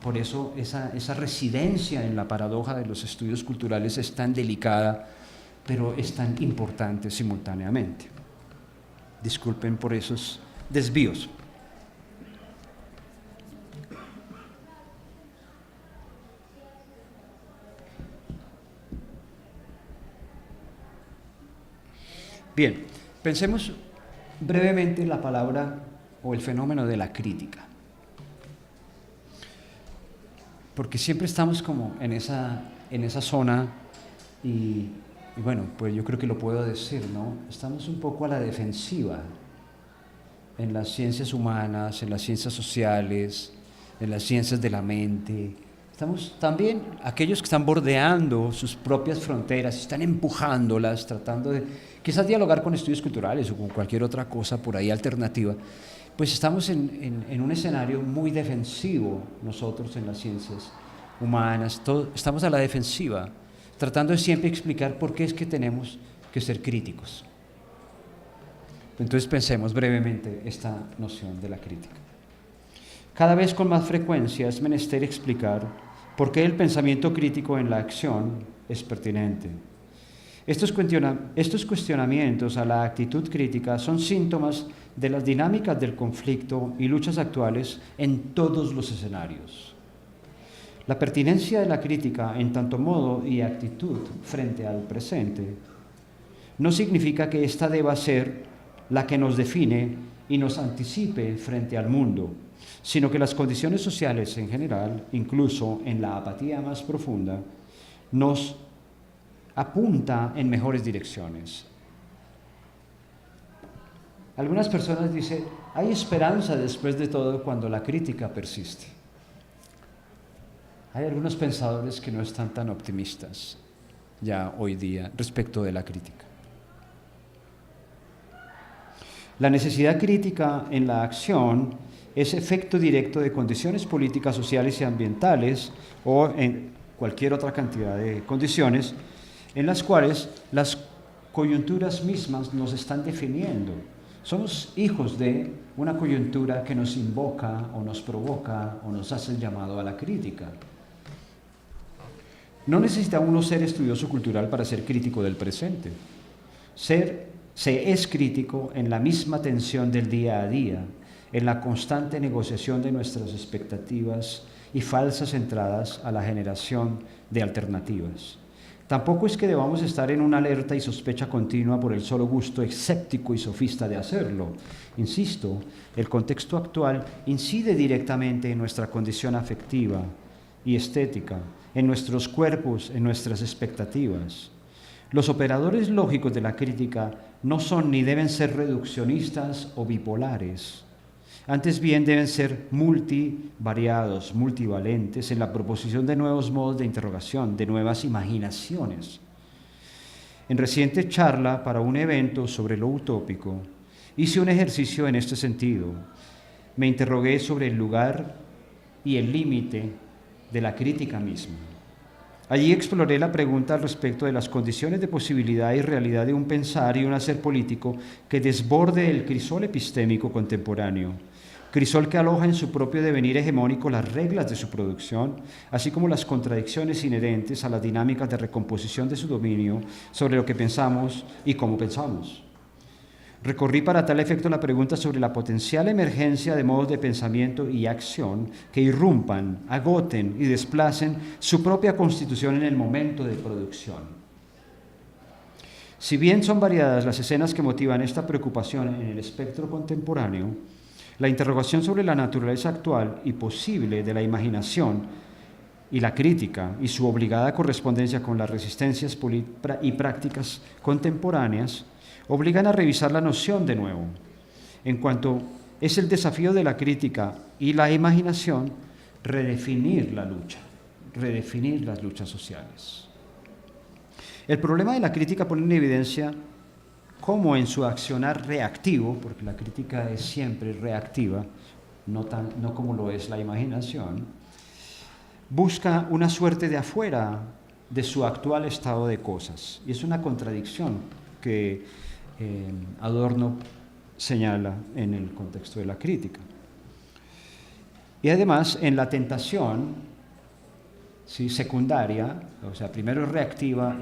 Por eso esa residencia en la paradoja de los estudios culturales es tan delicada, pero es tan importante simultáneamente. Disculpen por esos desvíos. Bien, pensemos brevemente en la palabra o el fenómeno de la crítica. Porque siempre estamos como en esa zona y bueno, pues yo creo que lo puedo decir, ¿no? Estamos un poco a la defensiva en las ciencias humanas, en las ciencias sociales, en las ciencias de la mente. Estamos también, aquellos que están bordeando sus propias fronteras, están empujándolas, tratando de quizás dialogar con estudios culturales o con cualquier otra cosa por ahí alternativa, pues estamos en un escenario muy defensivo nosotros en las ciencias humanas, estamos a la defensiva, tratando de siempre explicar por qué es que tenemos que ser críticos. Entonces pensemos brevemente esta noción de la crítica. Cada vez con más frecuencia es menester explicar por qué el pensamiento crítico en la acción es pertinente. Estos cuestionamientos a la actitud crítica son síntomas de las dinámicas del conflicto y luchas actuales en todos los escenarios. La pertinencia de la crítica en tanto modo y actitud frente al presente no significa que ésta deba ser la que nos define y nos anticipe frente al mundo, sino que las condiciones sociales en general, incluso en la apatía más profunda, nos apunta en mejores direcciones. Algunas personas dicen, hay esperanza después de todo cuando la crítica persiste. Hay algunos pensadores que no están tan optimistas ya hoy día respecto de la crítica. La necesidad crítica en la acción es efecto directo de condiciones políticas, sociales y ambientales o en cualquier otra cantidad de condiciones en las cuales las coyunturas mismas nos están definiendo. Somos hijos de una coyuntura que nos invoca o nos provoca o nos hace el llamado a la crítica. No necesita uno ser estudioso cultural para ser crítico del presente. Se es crítico en la misma tensión del día a día, en la constante negociación de nuestras expectativas y falsas entradas a la generación de alternativas. Tampoco es que debamos estar en una alerta y sospecha continua por el solo gusto escéptico y sofista de hacerlo. Insisto, el contexto actual incide directamente en nuestra condición afectiva y estética, en nuestros cuerpos, en nuestras expectativas. Los operadores lógicos de la crítica no son ni deben ser reduccionistas o bipolares. Antes bien deben ser multivariados, multivalentes en la proposición de nuevos modos de interrogación, de nuevas imaginaciones. En reciente charla para un evento sobre lo utópico, hice un ejercicio en este sentido. Me interrogué sobre el lugar y el límite de la crítica misma. Allí exploré la pregunta al respecto de las condiciones de posibilidad y realidad de un pensar y un hacer político que desborde el crisol epistémico contemporáneo, crisol que aloja en su propio devenir hegemónico las reglas de su producción, así como las contradicciones inherentes a las dinámicas de recomposición de su dominio sobre lo que pensamos y cómo pensamos. Recorrí para tal efecto la pregunta sobre la potencial emergencia de modos de pensamiento y acción que irrumpan, agoten y desplacen su propia constitución en el momento de producción. Si bien son variadas las escenas que motivan esta preocupación en el espectro contemporáneo, la interrogación sobre la naturaleza actual y posible de la imaginación y la crítica y su obligada correspondencia con las resistencias y prácticas contemporáneas obligan a revisar la noción de nuevo, en cuanto es el desafío de la crítica y la imaginación redefinir la lucha, redefinir las luchas sociales. El problema de la crítica pone en evidencia cómo en su accionar reactivo, porque la crítica es siempre reactiva, no como lo es la imaginación, busca una suerte de afuera de su actual estado de cosas. Y es una contradicción que Adorno señala en el contexto de la crítica. Y además, en la tentación secundaria, o sea, primero es reactiva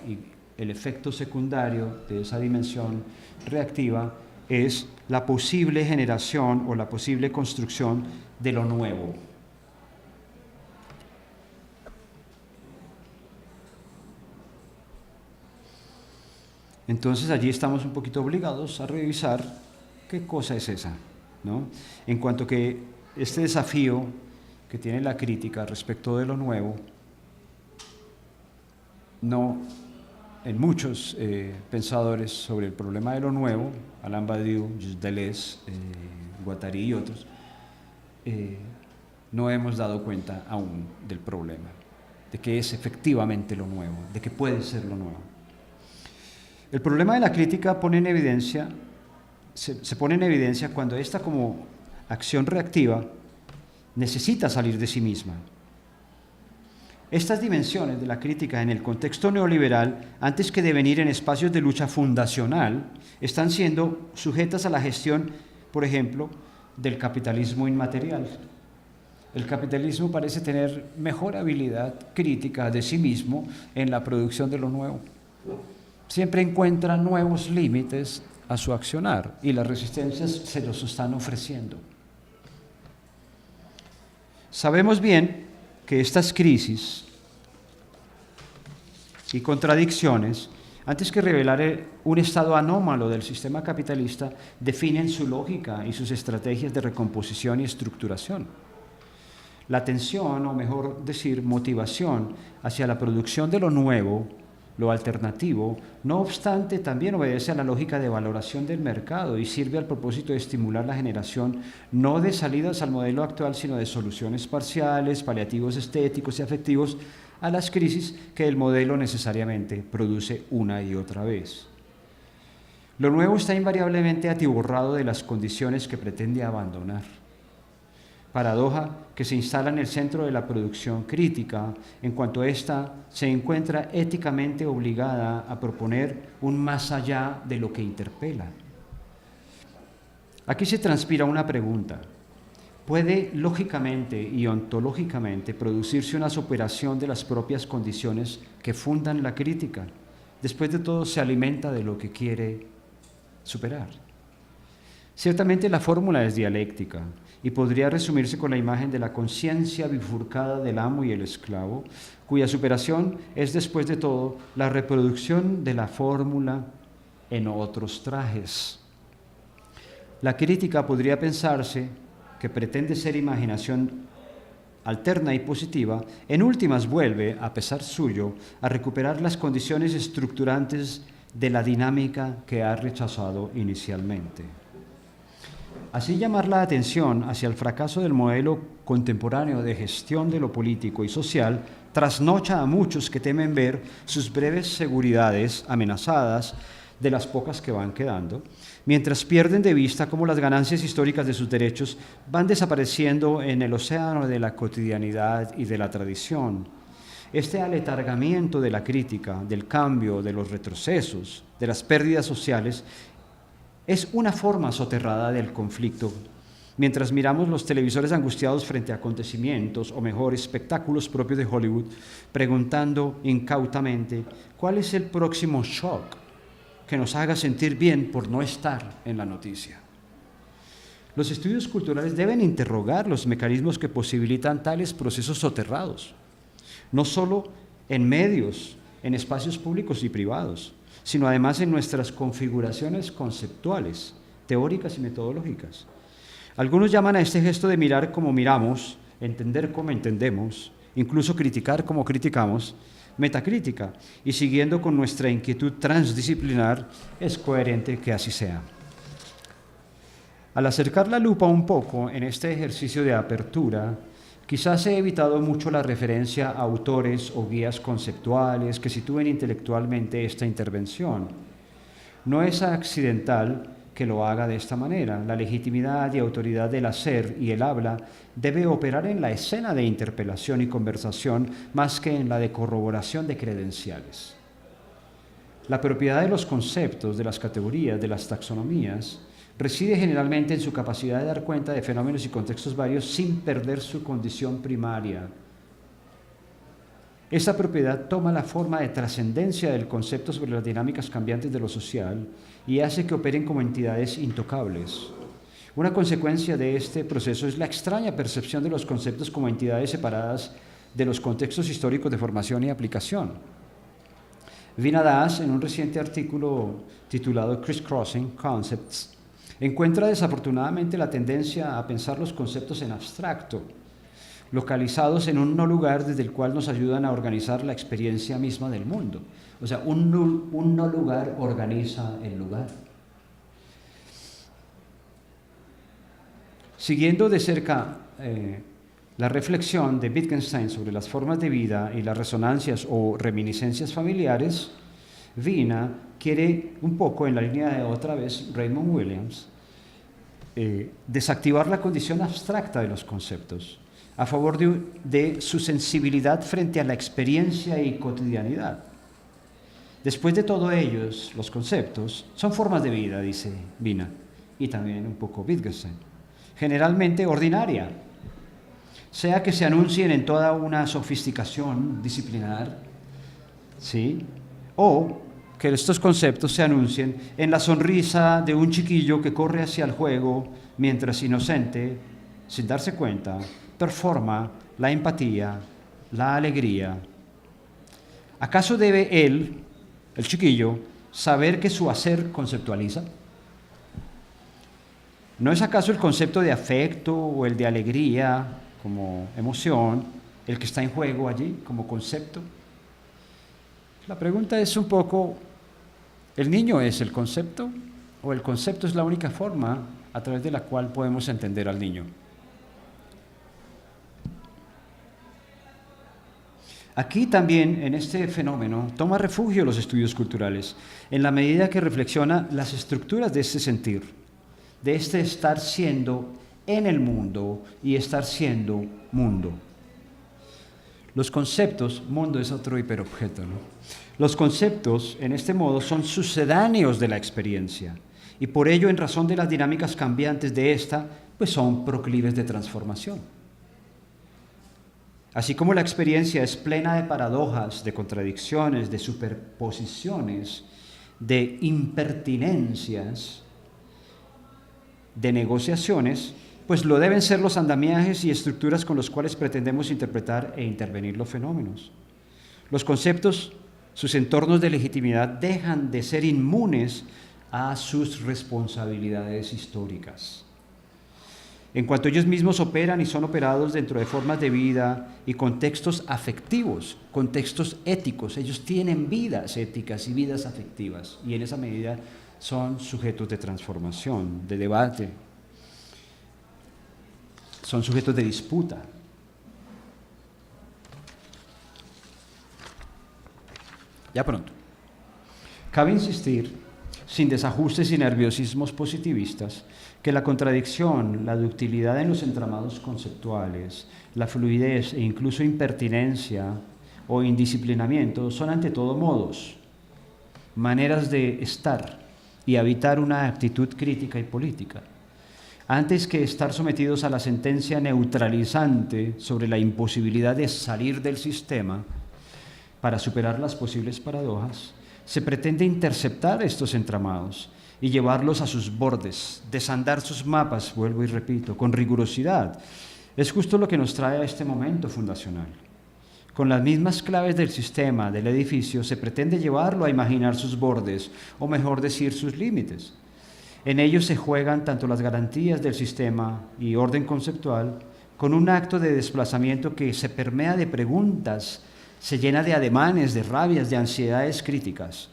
y el efecto secundario de esa dimensión reactiva es la posible generación o la posible construcción de lo nuevo. Entonces allí estamos un poquito obligados a revisar qué cosa es esa, ¿no? En cuanto que este desafío que tiene la crítica respecto de lo nuevo, en muchos pensadores sobre el problema de lo nuevo, Alain Badiou, Gilles Deleuze, Guattari y otros, no hemos dado cuenta aún del problema, de que es efectivamente lo nuevo, de que puede ser lo nuevo. El problema de la crítica pone en evidencia, se pone en evidencia cuando esta como acción reactiva necesita salir de sí misma. Estas dimensiones de la crítica en el contexto neoliberal, antes que devenir en espacios de lucha fundacional, están siendo sujetas a la gestión, por ejemplo, del capitalismo inmaterial. El capitalismo parece tener mejor habilidad crítica de sí mismo en la producción de lo nuevo. Siempre encuentra nuevos límites a su accionar y las resistencias se los están ofreciendo. Sabemos bien que estas crisis y contradicciones, antes que revelar un estado anómalo del sistema capitalista, definen su lógica y sus estrategias de recomposición y estructuración. La tensión, o mejor decir, motivación hacia la producción de lo nuevo, Lo alternativo, no obstante, también obedece a la lógica de valoración del mercado y sirve al propósito de estimular la generación no de salidas al modelo actual, sino de soluciones parciales, paliativos estéticos y afectivos a las crisis que el modelo necesariamente produce una y otra vez. Lo nuevo está invariablemente atiborrado de las condiciones que pretende abandonar. Paradoja que se instala en el centro de la producción crítica, en cuanto ésta se encuentra éticamente obligada a proponer un más allá de lo que interpela. Aquí se transpira una pregunta. ¿Puede lógicamente y ontológicamente producirse una superación de las propias condiciones que fundan la crítica? Después de todo, se alimenta de lo que quiere superar. Ciertamente la fórmula es dialéctica y podría resumirse con la imagen de la conciencia bifurcada del amo y el esclavo, cuya superación es, después de todo, la reproducción de la fórmula en otros trajes. La crítica podría pensarse que pretende ser imaginación alterna y positiva, en últimas vuelve, a pesar suyo, a recuperar las condiciones estructurantes de la dinámica que ha rechazado inicialmente. Así, llamar la atención hacia el fracaso del modelo contemporáneo de gestión de lo político y social trasnocha a muchos que temen ver sus breves seguridades amenazadas de las pocas que van quedando, mientras pierden de vista cómo las ganancias históricas de sus derechos van desapareciendo en el océano de la cotidianidad y de la tradición. Este aletargamiento de la crítica, del cambio, de los retrocesos, de las pérdidas sociales, es una forma soterrada del conflicto. Mientras miramos los televisores angustiados frente a acontecimientos, o mejor, espectáculos propios de Hollywood, preguntando incautamente, ¿cuál es el próximo shock que nos haga sentir bien por no estar en la noticia? Los estudios culturales deben interrogar los mecanismos que posibilitan tales procesos soterrados, no solo en medios, en espacios públicos y privados, sino además en nuestras configuraciones conceptuales, teóricas y metodológicas. Algunos llaman a este gesto de mirar como miramos, entender como entendemos, incluso criticar como criticamos, metacrítica, y siguiendo con nuestra inquietud transdisciplinar, es coherente que así sea. Al acercar la lupa un poco en este ejercicio de apertura, quizás he evitado mucho la referencia a autores o guías conceptuales que sitúen intelectualmente esta intervención. No es accidental que lo haga de esta manera. La legitimidad y autoridad del hacer y el habla debe operar en la escena de interpelación y conversación más que en la de corroboración de credenciales. La propiedad de los conceptos, de las categorías, de las taxonomías, reside generalmente en su capacidad de dar cuenta de fenómenos y contextos varios sin perder su condición primaria. Esta propiedad toma la forma de trascendencia del concepto sobre las dinámicas cambiantes de lo social y hace que operen como entidades intocables. Una consecuencia de este proceso es la extraña percepción de los conceptos como entidades separadas de los contextos históricos de formación y aplicación. Veena Das, en un reciente artículo titulado Crisscrossing Concepts, encuentra desafortunadamente la tendencia a pensar los conceptos en abstracto, localizados en un no lugar desde el cual nos ayudan a organizar la experiencia misma del mundo. O sea, un no lugar organiza el lugar. Siguiendo de cerca la reflexión de Wittgenstein sobre las formas de vida y las resonancias o reminiscencias familiares, Veena quiere, un poco en la línea de otra vez Raymond Williams, desactivar la condición abstracta de los conceptos a favor de su sensibilidad frente a la experiencia y cotidianidad. Después de todo ellos, los conceptos son formas de vida, dice Veena, y también un poco Wittgenstein, generalmente ordinaria, sea que se anuncien en toda una sofisticación disciplinar, ¿sí?, o que estos conceptos se anuncien en la sonrisa de un chiquillo que corre hacia el juego mientras inocente, sin darse cuenta, performa la empatía, la alegría. ¿Acaso debe él, el chiquillo, saber que su hacer conceptualiza? ¿No es acaso el concepto de afecto o el de alegría como emoción el que está en juego allí como concepto? La pregunta es un poco, ¿el niño es el concepto o el concepto es la única forma a través de la cual podemos entender al niño? Aquí también, en este fenómeno, toma refugio los estudios culturales, en la medida que reflexiona las estructuras de este sentir, de este estar siendo en el mundo y estar siendo mundo. Los conceptos, mundo es otro hiperobjeto, ¿no? Los conceptos, en este modo, son sucedáneos de la experiencia y por ello, en razón de las dinámicas cambiantes de esta, pues son proclives de transformación. Así como la experiencia es plena de paradojas, de contradicciones, de superposiciones, de impertinencias, de negociaciones, pues lo deben ser los andamiajes y estructuras con los cuales pretendemos interpretar e intervenir los fenómenos. Los conceptos, sus entornos de legitimidad dejan de ser inmunes a sus responsabilidades históricas. En cuanto ellos mismos operan y son operados dentro de formas de vida y contextos afectivos, contextos éticos, ellos tienen vidas éticas y vidas afectivas y en esa medida son sujetos de transformación, de debate, son sujetos de disputa. Ya pronto. Cabe insistir, sin desajustes y nerviosismos positivistas, que la contradicción, la ductilidad en los entramados conceptuales, la fluidez e incluso impertinencia o indisciplinamiento son ante todo modos, maneras de estar y habitar una actitud crítica y política, antes que estar sometidos a la sentencia neutralizante sobre la imposibilidad de salir del sistema para superar las posibles paradojas. Se pretende interceptar estos entramados y llevarlos a sus bordes, desandar sus mapas, vuelvo y repito, con rigurosidad. Es justo lo que nos trae a este momento fundacional. Con las mismas claves del sistema, del edificio, se pretende llevarlo a imaginar sus bordes, o mejor decir, sus límites. En ellos se juegan tanto las garantías del sistema y orden conceptual, con un acto de desplazamiento que se permea de preguntas, se llena de ademanes, de rabias, de ansiedades críticas.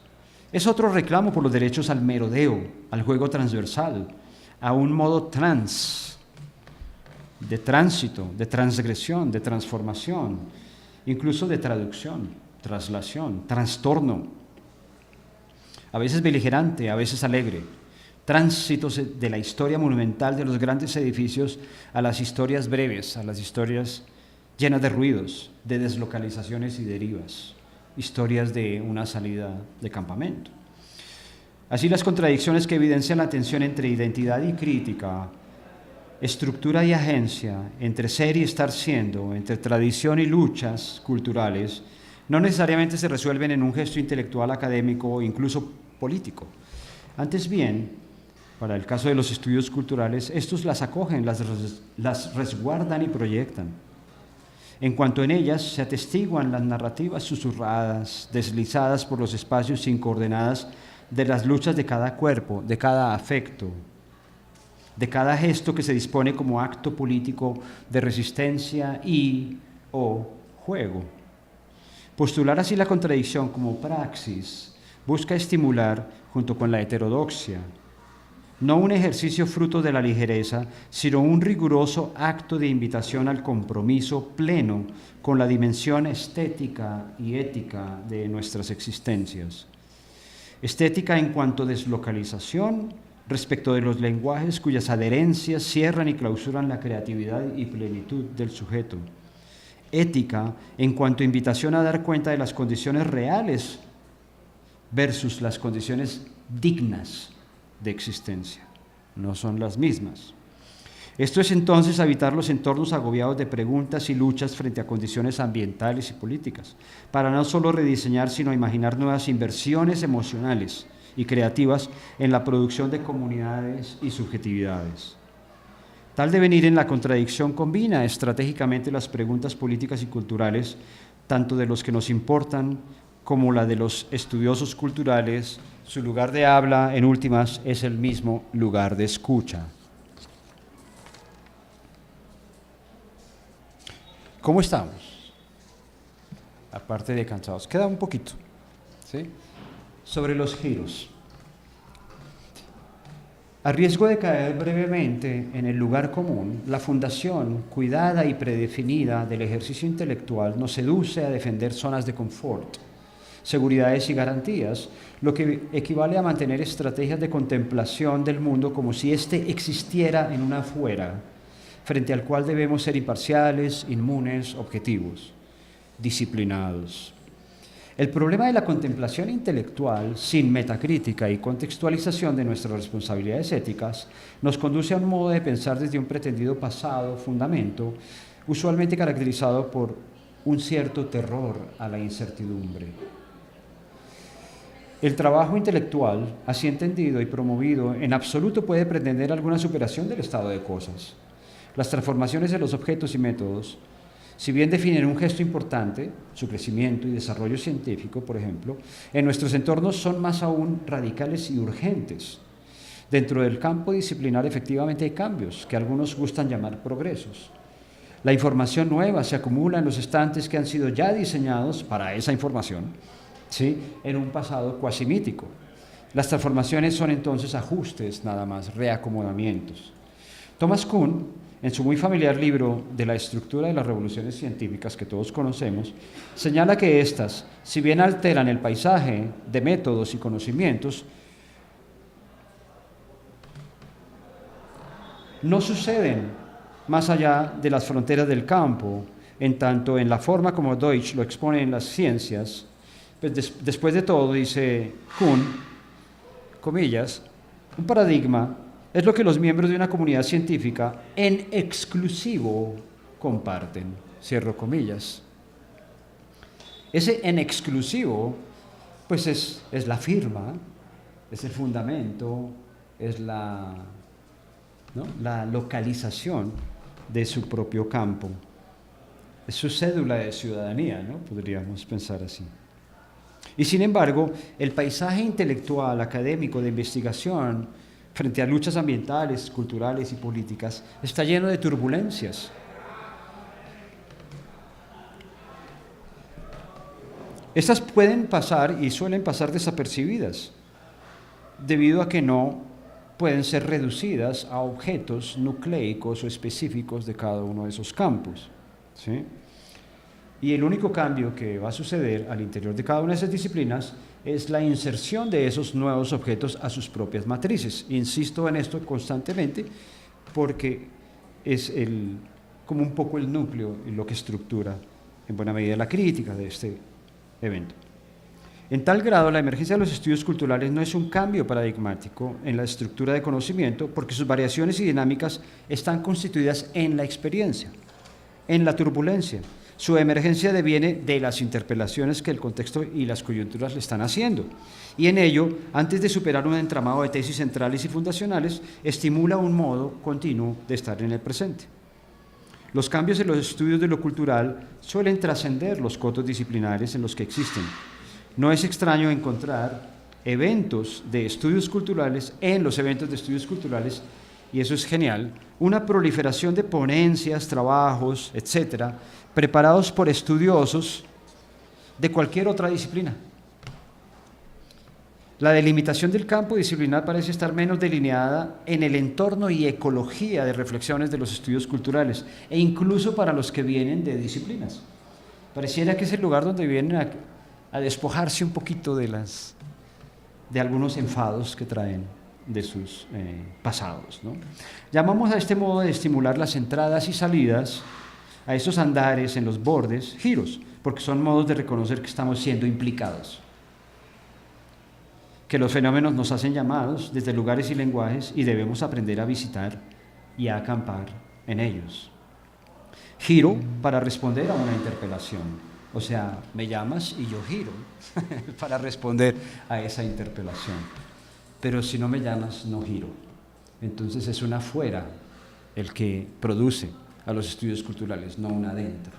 Es otro reclamo por los derechos al merodeo, al juego transversal, a un modo de tránsito, de transgresión, de transformación, incluso de traducción, traslación, trastorno, a veces beligerante, a veces alegre, tránsitos de la historia monumental de los grandes edificios a las historias breves, a las historias llenas de ruidos, de deslocalizaciones y derivas, historias de una salida de campamento. Así las contradicciones que evidencian la tensión entre identidad y crítica, estructura y agencia, entre ser y estar siendo, entre tradición y luchas culturales, no necesariamente se resuelven en un gesto intelectual, académico o incluso político. Antes bien, para el caso de los estudios culturales, estos las acogen, las resguardan y proyectan. En cuanto en ellas se atestiguan las narrativas susurradas, deslizadas por los espacios sin coordenadas de las luchas de cada cuerpo, de cada afecto, de cada gesto que se dispone como acto político de resistencia o juego. Postular así la contradicción como praxis busca estimular, junto con la heterodoxia, no un ejercicio fruto de la ligereza, sino un riguroso acto de invitación al compromiso pleno con la dimensión estética y ética de nuestras existencias. Estética en cuanto a deslocalización respecto de los lenguajes cuyas adherencias cierran y clausuran la creatividad y plenitud del sujeto. Ética en cuanto a invitación a dar cuenta de las condiciones reales versus las condiciones dignas de existencia. No son las mismas. Esto es entonces habitar los entornos agobiados de preguntas y luchas frente a condiciones ambientales y políticas, para no solo rediseñar, sino imaginar nuevas inversiones emocionales y creativas en la producción de comunidades y subjetividades. Tal devenir en la contradicción combina estratégicamente las preguntas políticas y culturales, tanto de los que nos importan como la de los estudiosos culturales. Su lugar de habla, en últimas, es el mismo lugar de escucha. ¿Cómo estamos? Aparte de cansados. Queda un poquito. ¿sí? Sobre los giros. A riesgo de caer brevemente en el lugar común, la fundación cuidada y predefinida del ejercicio intelectual nos seduce a defender zonas de confort, seguridades y garantías, lo que equivale a mantener estrategias de contemplación del mundo como si éste existiera en un afuera, frente al cual debemos ser imparciales, inmunes, objetivos, disciplinados. El problema de la contemplación intelectual, sin metacrítica y contextualización de nuestras responsabilidades éticas, nos conduce a un modo de pensar desde un pretendido pasado fundamento, usualmente caracterizado por un cierto terror a la incertidumbre. El trabajo intelectual, así entendido y promovido, en absoluto puede pretender alguna superación del estado de cosas. Las transformaciones de los objetos y métodos, si bien definen un gesto importante, su crecimiento y desarrollo científico, por ejemplo, en nuestros entornos son más aún radicales y urgentes. Dentro del campo disciplinar efectivamente hay cambios, que algunos gustan llamar progresos. La información nueva se acumula en los estantes que han sido ya diseñados para esa información, ¿sí?, en un pasado cuasi mítico. Las transformaciones son entonces ajustes, nada más, reacomodamientos. Thomas Kuhn, en su muy familiar libro de la estructura de las revoluciones científicas que todos conocemos, señala que éstas, si bien alteran el paisaje de métodos y conocimientos, no suceden más allá de las fronteras del campo, en tanto en la forma como Deutsch lo expone en las ciencias. Pues después de todo, dice Kuhn, comillas, un paradigma es lo que los miembros de una comunidad científica en exclusivo comparten. Cierro comillas. Ese en exclusivo, pues es la firma, es el fundamento, es la localización de su propio campo. Es su cédula de ciudadanía, ¿no? Podríamos pensar así. Y sin embargo, el paisaje intelectual, académico, de investigación, frente a luchas ambientales, culturales y políticas, está lleno de turbulencias. Estas pueden pasar y suelen pasar desapercibidas, debido a que no pueden ser reducidas a objetos nucleicos o específicos de cada uno de esos campos, ¿sí? Y el único cambio que va a suceder al interior de cada una de esas disciplinas es la inserción de esos nuevos objetos a sus propias matrices. Insisto en esto constantemente porque es como un poco el núcleo y lo que estructura en buena medida la crítica de este evento. En tal grado, la emergencia de los estudios culturales no es un cambio paradigmático en la estructura de conocimiento, porque sus variaciones y dinámicas están constituidas en la experiencia, en la turbulencia. Su emergencia deviene de las interpelaciones que el contexto y las coyunturas le están haciendo. Y en ello, antes de superar un entramado de tesis centrales y fundacionales, estimula un modo continuo de estar en el presente. Los cambios en los estudios de lo cultural suelen trascender los cotos disciplinares en los que existen. No es extraño encontrar eventos de estudios culturales en los eventos de estudios culturales, y eso es genial, una proliferación de ponencias, trabajos, etcétera, preparados por estudiosos de cualquier otra disciplina. La delimitación del campo disciplinar parece estar menos delineada en el entorno y ecología de reflexiones de los estudios culturales, e incluso para los que vienen de disciplinas. Pareciera que es el lugar donde vienen a despojarse un poquito de algunos enfados que traen de sus pasados, ¿no? Llamamos a este modo de estimular las entradas y salidas, a esos andares en los bordes, giros, porque son modos de reconocer que estamos siendo implicados, que los fenómenos nos hacen llamados desde lugares y lenguajes y debemos aprender a visitar y a acampar en ellos. Giro para responder a una interpelación, o sea, me llamas y yo giro para responder a esa interpelación, pero si no me llamas, no giro. Entonces es un afuera el que produce a los estudios culturales, no un adentro.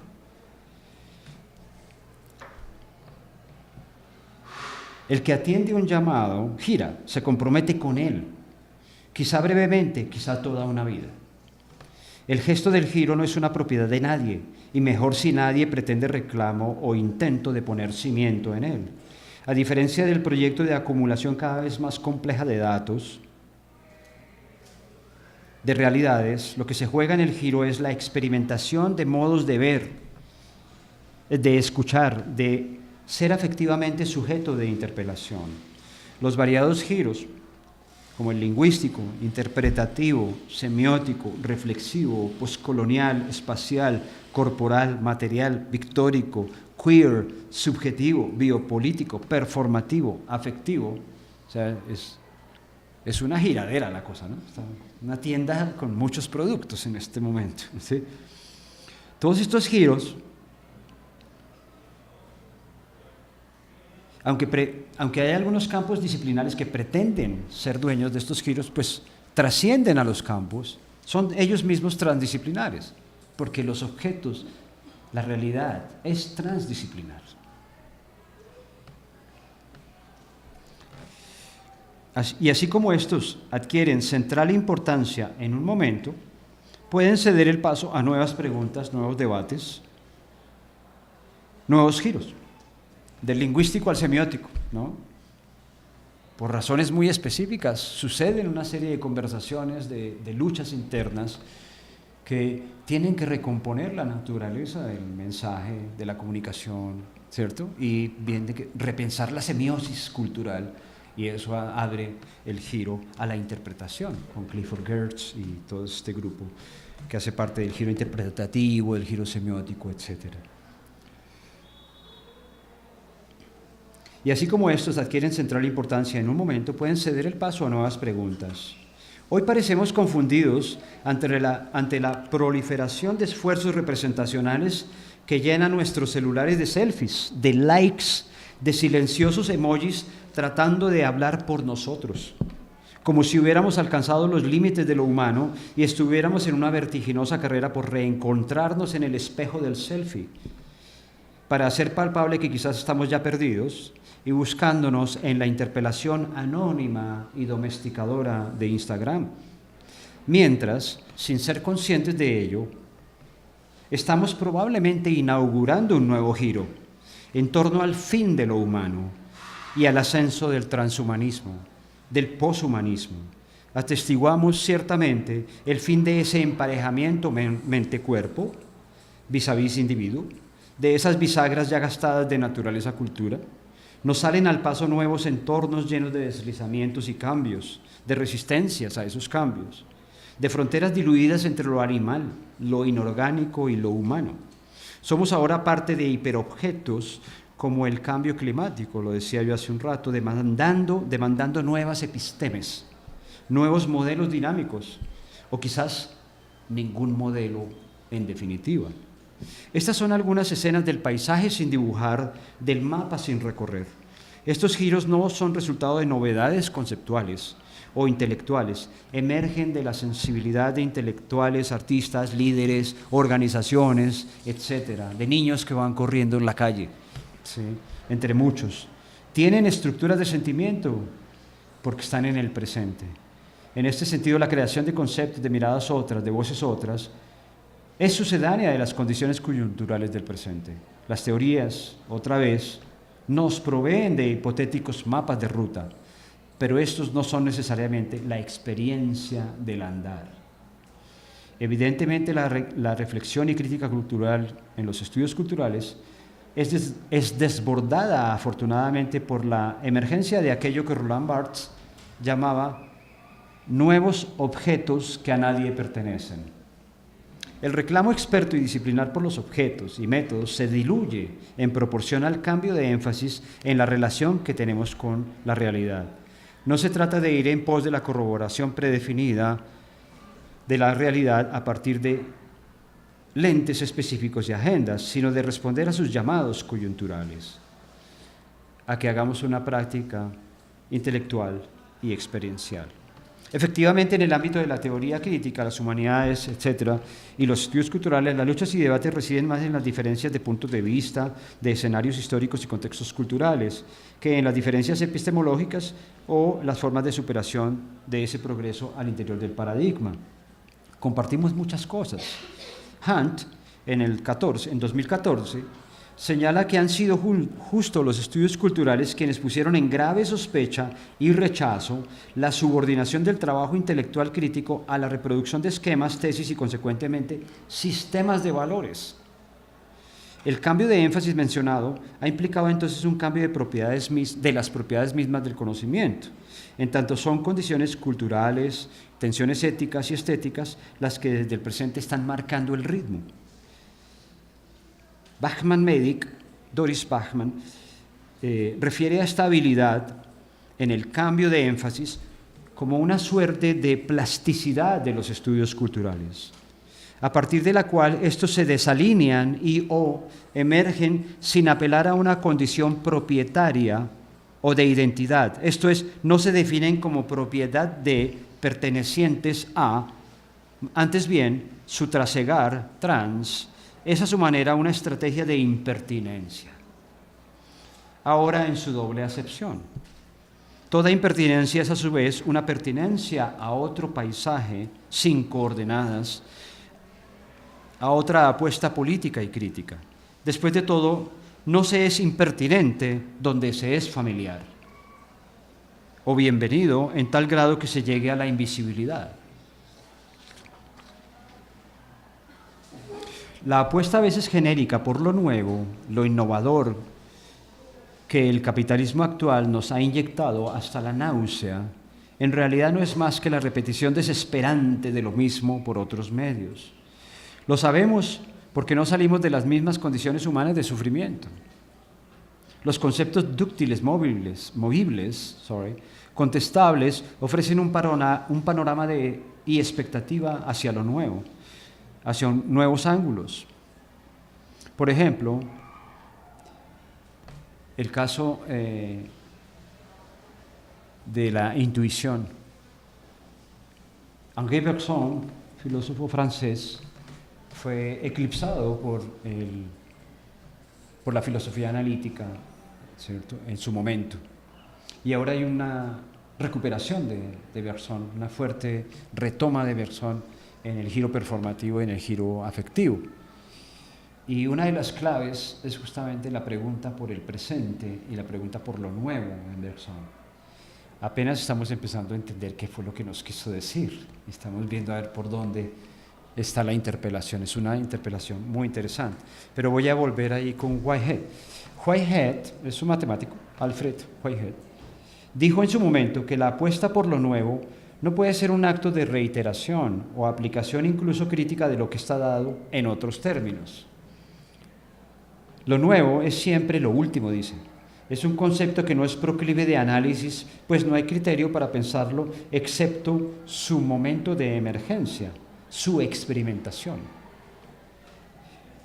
El que atiende un llamado gira, se compromete con él, quizá brevemente, quizá toda una vida. El gesto del giro no es una propiedad de nadie, y mejor si nadie pretende reclamo o intento de poner cimiento en él. A diferencia del proyecto de acumulación cada vez más compleja de datos, de realidades, lo que se juega en el giro es la experimentación de modos de ver, de escuchar, de ser afectivamente sujeto de interpelación. Los variados giros, como el lingüístico, interpretativo, semiótico, reflexivo, postcolonial, espacial, corporal, material, pictórico, queer, subjetivo, biopolítico, performativo, afectivo, o sea, es una giradera la cosa, ¿no? Está una tienda con muchos productos en este momento, ¿sí? Todos estos giros, aunque hay algunos campos disciplinares que pretenden ser dueños de estos giros, pues trascienden a los campos, son ellos mismos transdisciplinares, porque los objetos, la realidad es transdisciplinar. Y así como estos adquieren central importancia en un momento, pueden ceder el paso a nuevas preguntas, nuevos debates, nuevos giros, del lingüístico al semiótico, ¿no? Por razones muy específicas, suceden una serie de conversaciones, de luchas internas que tienen que recomponer la naturaleza del mensaje, de la comunicación, ¿cierto? Y bien de que repensar la semiosis cultural, y eso abre el giro a la interpretación, con Clifford Geertz y todo este grupo que hace parte del giro interpretativo, del giro semiótico, etc. Y así como estos adquieren central importancia en un momento, pueden ceder el paso a nuevas preguntas. Hoy parecemos confundidos ante la proliferación de esfuerzos representacionales que llenan nuestros celulares de selfies, de likes, de silenciosos emojis tratando de hablar por nosotros, como si hubiéramos alcanzado los límites de lo humano y estuviéramos en una vertiginosa carrera por reencontrarnos en el espejo del selfie, para hacer palpable que quizás estamos ya perdidos y buscándonos en la interpelación anónima y domesticadora de Instagram. Mientras, sin ser conscientes de ello, estamos probablemente inaugurando un nuevo giro en torno al fin de lo humano y al ascenso del transhumanismo, del poshumanismo. Atestiguamos ciertamente el fin de ese emparejamiento mente-cuerpo, vis-a-vis individuo, de esas bisagras ya gastadas de naturaleza-cultura. Nos salen al paso nuevos entornos llenos de deslizamientos y cambios, de resistencias a esos cambios, de fronteras diluidas entre lo animal, lo inorgánico y lo humano. Somos ahora parte de hiperobjetos como el cambio climático, lo decía yo hace un rato, demandando nuevas epistemes, nuevos modelos dinámicos, o quizás ningún modelo en definitiva. Estas son algunas escenas del paisaje sin dibujar, del mapa sin recorrer. Estos giros no son resultado de novedades conceptuales o intelectuales, emergen de la sensibilidad de intelectuales, artistas, líderes, organizaciones, etcétera, de niños que van corriendo en la calle, ¿sí? Entre muchos. Tienen estructuras de sentimiento porque están en el presente. En este sentido, la creación de conceptos, de miradas otras, de voces otras, es sucedánea de las condiciones coyunturales del presente. Las teorías, otra vez, nos proveen de hipotéticos mapas de ruta, pero estos no son necesariamente la experiencia del andar. Evidentemente, la reflexión y crítica cultural en los estudios culturales es desbordada, afortunadamente, por la emergencia de aquello que Roland Barthes llamaba nuevos objetos que a nadie pertenecen. El reclamo experto y disciplinar por los objetos y métodos se diluye en proporción al cambio de énfasis en la relación que tenemos con la realidad. No se trata de ir en pos de la corroboración predefinida de la realidad a partir de lentes específicos y agendas, sino de responder a sus llamados coyunturales, a que hagamos una práctica intelectual y experiencial. Efectivamente, en el ámbito de la teoría crítica, las humanidades, etcétera, y los estudios culturales, las luchas y debates residen más en las diferencias de puntos de vista, de escenarios históricos y contextos culturales, que en las diferencias epistemológicas o las formas de superación de ese progreso al interior del paradigma. Compartimos muchas cosas. Hunt, en 2014, señala que han sido justo los estudios culturales quienes pusieron en grave sospecha y rechazo la subordinación del trabajo intelectual crítico a la reproducción de esquemas, tesis y, consecuentemente, sistemas de valores. El cambio de énfasis mencionado ha implicado entonces un cambio de las propiedades mismas del conocimiento, en tanto son condiciones culturales, tensiones éticas y estéticas las que desde el presente están marcando el ritmo. Bachmann-Medic, Doris Bachmann, refiere a esta habilidad en el cambio de énfasis como una suerte de plasticidad de los estudios culturales, a partir de la cual estos se desalinean o emergen sin apelar a una condición propietaria o de identidad. Esto es, no se definen como propiedad de pertenecientes a, antes bien, su trasegar, trans, es a su manera una estrategia de impertinencia. Ahora en su doble acepción. Toda impertinencia es a su vez una pertinencia a otro paisaje sin coordenadas, a otra apuesta política y crítica. Después de todo, no se es impertinente donde se es familiar, o bienvenido en tal grado que se llegue a la invisibilidad. La apuesta a veces genérica por lo nuevo, lo innovador, que el capitalismo actual nos ha inyectado hasta la náusea, en realidad no es más que la repetición desesperante de lo mismo por otros medios. Lo sabemos porque no salimos de las mismas condiciones humanas de sufrimiento. Los conceptos dúctiles, movibles, contestables, ofrecen un panorama y expectativa hacia lo nuevo, hacia nuevos ángulos. Por ejemplo, el caso de la intuición. Henri Bergson, filósofo francés, fue eclipsado por la filosofía analítica, ¿cierto?, en su momento. Y ahora hay una recuperación de Bergson, una fuerte retoma de Bergson en el giro performativo y en el giro afectivo. Y una de las claves es justamente la pregunta por el presente y la pregunta por lo nuevo en Bergson. Apenas estamos empezando a entender qué fue lo que nos quiso decir. Estamos viendo a ver por dónde está la interpelación. Es una interpelación muy interesante. Pero voy a volver ahí con Whitehead. Whitehead es un matemático, Alfred Whitehead, dijo en su momento que la apuesta por lo nuevo no puede ser un acto de reiteración o aplicación incluso crítica de lo que está dado en otros términos. Lo nuevo es siempre lo último, dice. Es un concepto que no es proclive de análisis, pues no hay criterio para pensarlo excepto su momento de emergencia, su experimentación.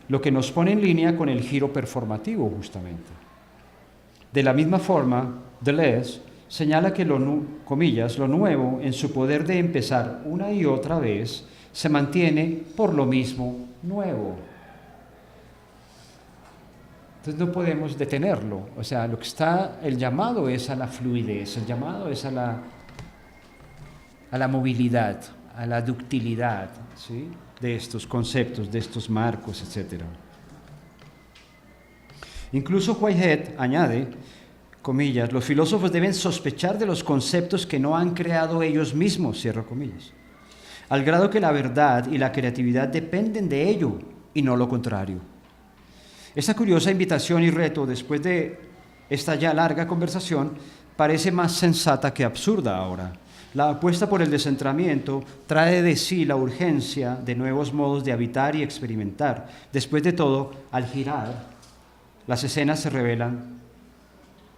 Lo que nos pone en línea con el giro performativo, justamente. De la misma forma, Deleuze señala que comillas, lo nuevo, en su poder de empezar una y otra vez, se mantiene por lo mismo nuevo. Entonces no podemos detenerlo. O sea, lo que está, el llamado es a la fluidez, el llamado es a la movilidad, a la ductilidad, ¿sí?, de estos conceptos, de estos marcos, etc. Incluso Whitehead añade, comillas, los filósofos deben sospechar de los conceptos que no han creado ellos mismos, cierro comillas, al grado que la verdad y la creatividad dependen de ello y no lo contrario. Esta curiosa invitación y reto, después de esta ya larga conversación, parece más sensata que absurda ahora. La apuesta por el descentramiento trae de sí la urgencia de nuevos modos de habitar y experimentar. Después de todo, al girar, las escenas se revelan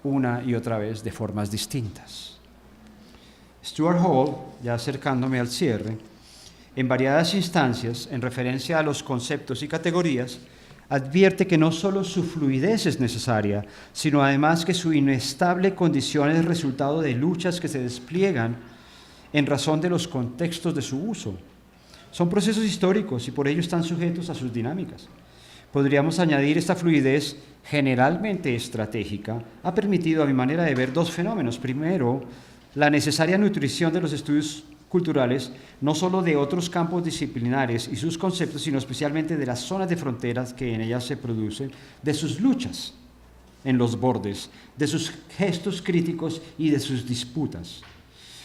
una y otra vez de formas distintas. Stuart Hall, ya acercándome al cierre, en variadas instancias, en referencia a los conceptos y categorías, advierte que no solo su fluidez es necesaria, sino además que su inestable condición es resultado de luchas que se despliegan en razón de los contextos de su uso. Son procesos históricos y por ello están sujetos a sus dinámicas. Podríamos añadir esta fluidez generalmente estratégica, ha permitido a mi manera de ver dos fenómenos. Primero, la necesaria nutrición de los estudios culturales, no solo de otros campos disciplinares y sus conceptos, sino especialmente de las zonas de fronteras que en ellas se producen, de sus luchas en los bordes, de sus gestos críticos y de sus disputas.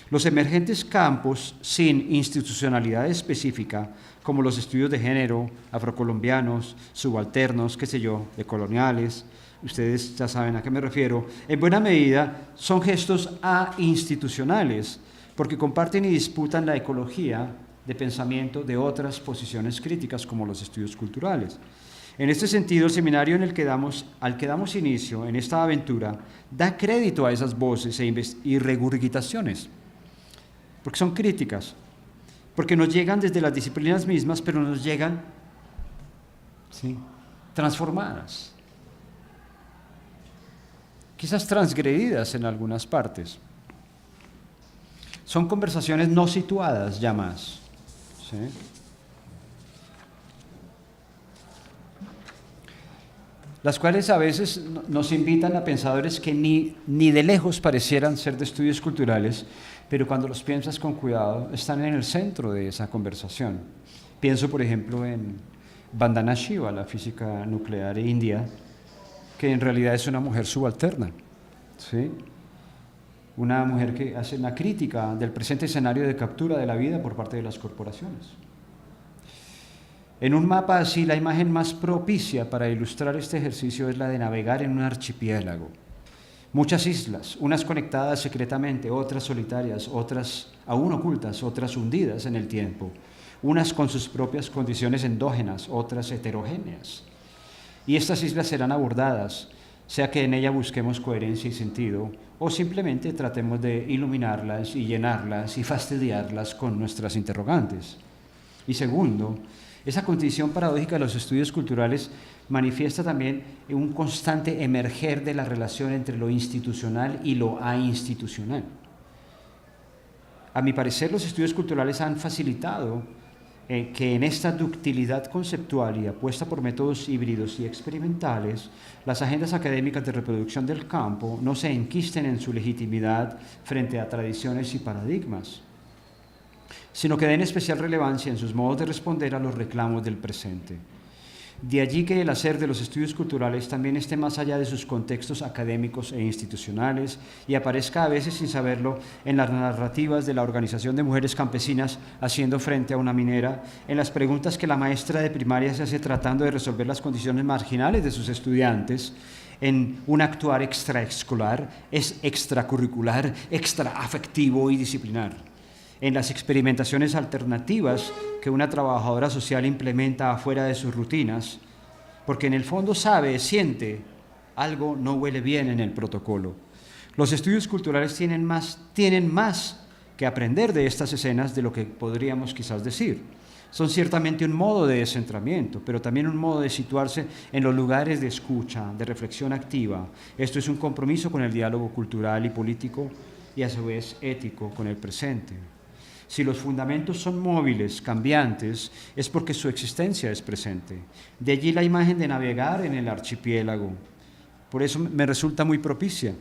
Los emergentes campos sin institucionalidad específica, como los estudios de género, afrocolombianos, subalternos, qué sé yo, decoloniales, ustedes ya saben a qué me refiero, en buena medida son gestos ainstitucionales, porque comparten y disputan la ecología de pensamiento de otras posiciones críticas, como los estudios culturales. En este sentido, el seminario al que damos inicio en esta aventura da crédito a esas voces y regurgitaciones, porque son críticas, porque nos llegan desde las disciplinas mismas, pero nos llegan transformadas, quizás transgredidas en algunas partes. Son conversaciones no situadas ya más, ¿sí? Las cuales a veces nos invitan a pensadores que ni de lejos parecieran ser de estudios culturales, pero cuando los piensas con cuidado están en el centro de esa conversación. Pienso, por ejemplo, en Vandana Shiva, la física nuclear india, que en realidad es una mujer subalterna, ¿sí? Una mujer que hace una crítica del presente escenario de captura de la vida por parte de las corporaciones. En un mapa así, la imagen más propicia para ilustrar este ejercicio es la de navegar en un archipiélago. Muchas islas, unas conectadas secretamente, otras solitarias, otras aún ocultas, otras hundidas en el tiempo, unas con sus propias condiciones endógenas, otras heterogéneas. Y estas islas serán abordadas, sea que en ella busquemos coherencia y sentido, o simplemente tratemos de iluminarlas y llenarlas y fastidiarlas con nuestras interrogantes. Y segundo, esa condición paradójica de los estudios culturales manifiesta también un constante emerger de la relación entre lo institucional y lo ainstitucional. A mi parecer, los estudios culturales han facilitado que en esta ductilidad conceptual y apuesta por métodos híbridos y experimentales, las agendas académicas de reproducción del campo no se enquisten en su legitimidad frente a tradiciones y paradigmas, sino que den especial relevancia en sus modos de responder a los reclamos del presente. De allí que el hacer de los estudios culturales también esté más allá de sus contextos académicos e institucionales y aparezca a veces sin saberlo en las narrativas de la Organización de Mujeres Campesinas haciendo frente a una minera, en las preguntas que la maestra de primaria se hace tratando de resolver las condiciones marginales de sus estudiantes, en un actuar extraescolar, extracurricular, extraafectivo y disciplinar, en las experimentaciones alternativas que una trabajadora social implementa afuera de sus rutinas, porque en el fondo siente, algo no huele bien en el protocolo. Los estudios culturales tienen más que aprender de estas escenas de lo que podríamos quizás decir. Son ciertamente un modo de descentramiento, pero también un modo de situarse en los lugares de escucha, de reflexión activa. Esto es un compromiso con el diálogo cultural y político y a su vez ético con el presente. Si los fundamentos son móviles, cambiantes, es porque su existencia es presente. De allí la imagen de navegar en el archipiélago. Por eso me resulta muy propicia,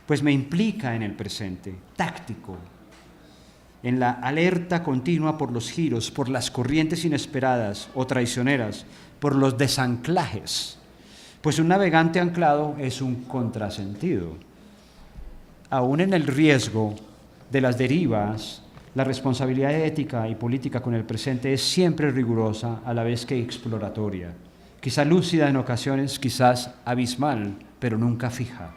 pues me implica en el presente, táctico, en la alerta continua por los giros, por las corrientes inesperadas o traicioneras, por los desanclajes. Pues un navegante anclado es un contrasentido. Aún en el riesgo de las derivas, la responsabilidad ética y política con el presente es siempre rigurosa, a la vez que exploratoria, quizá lúcida en ocasiones, quizás abismal, pero nunca fija.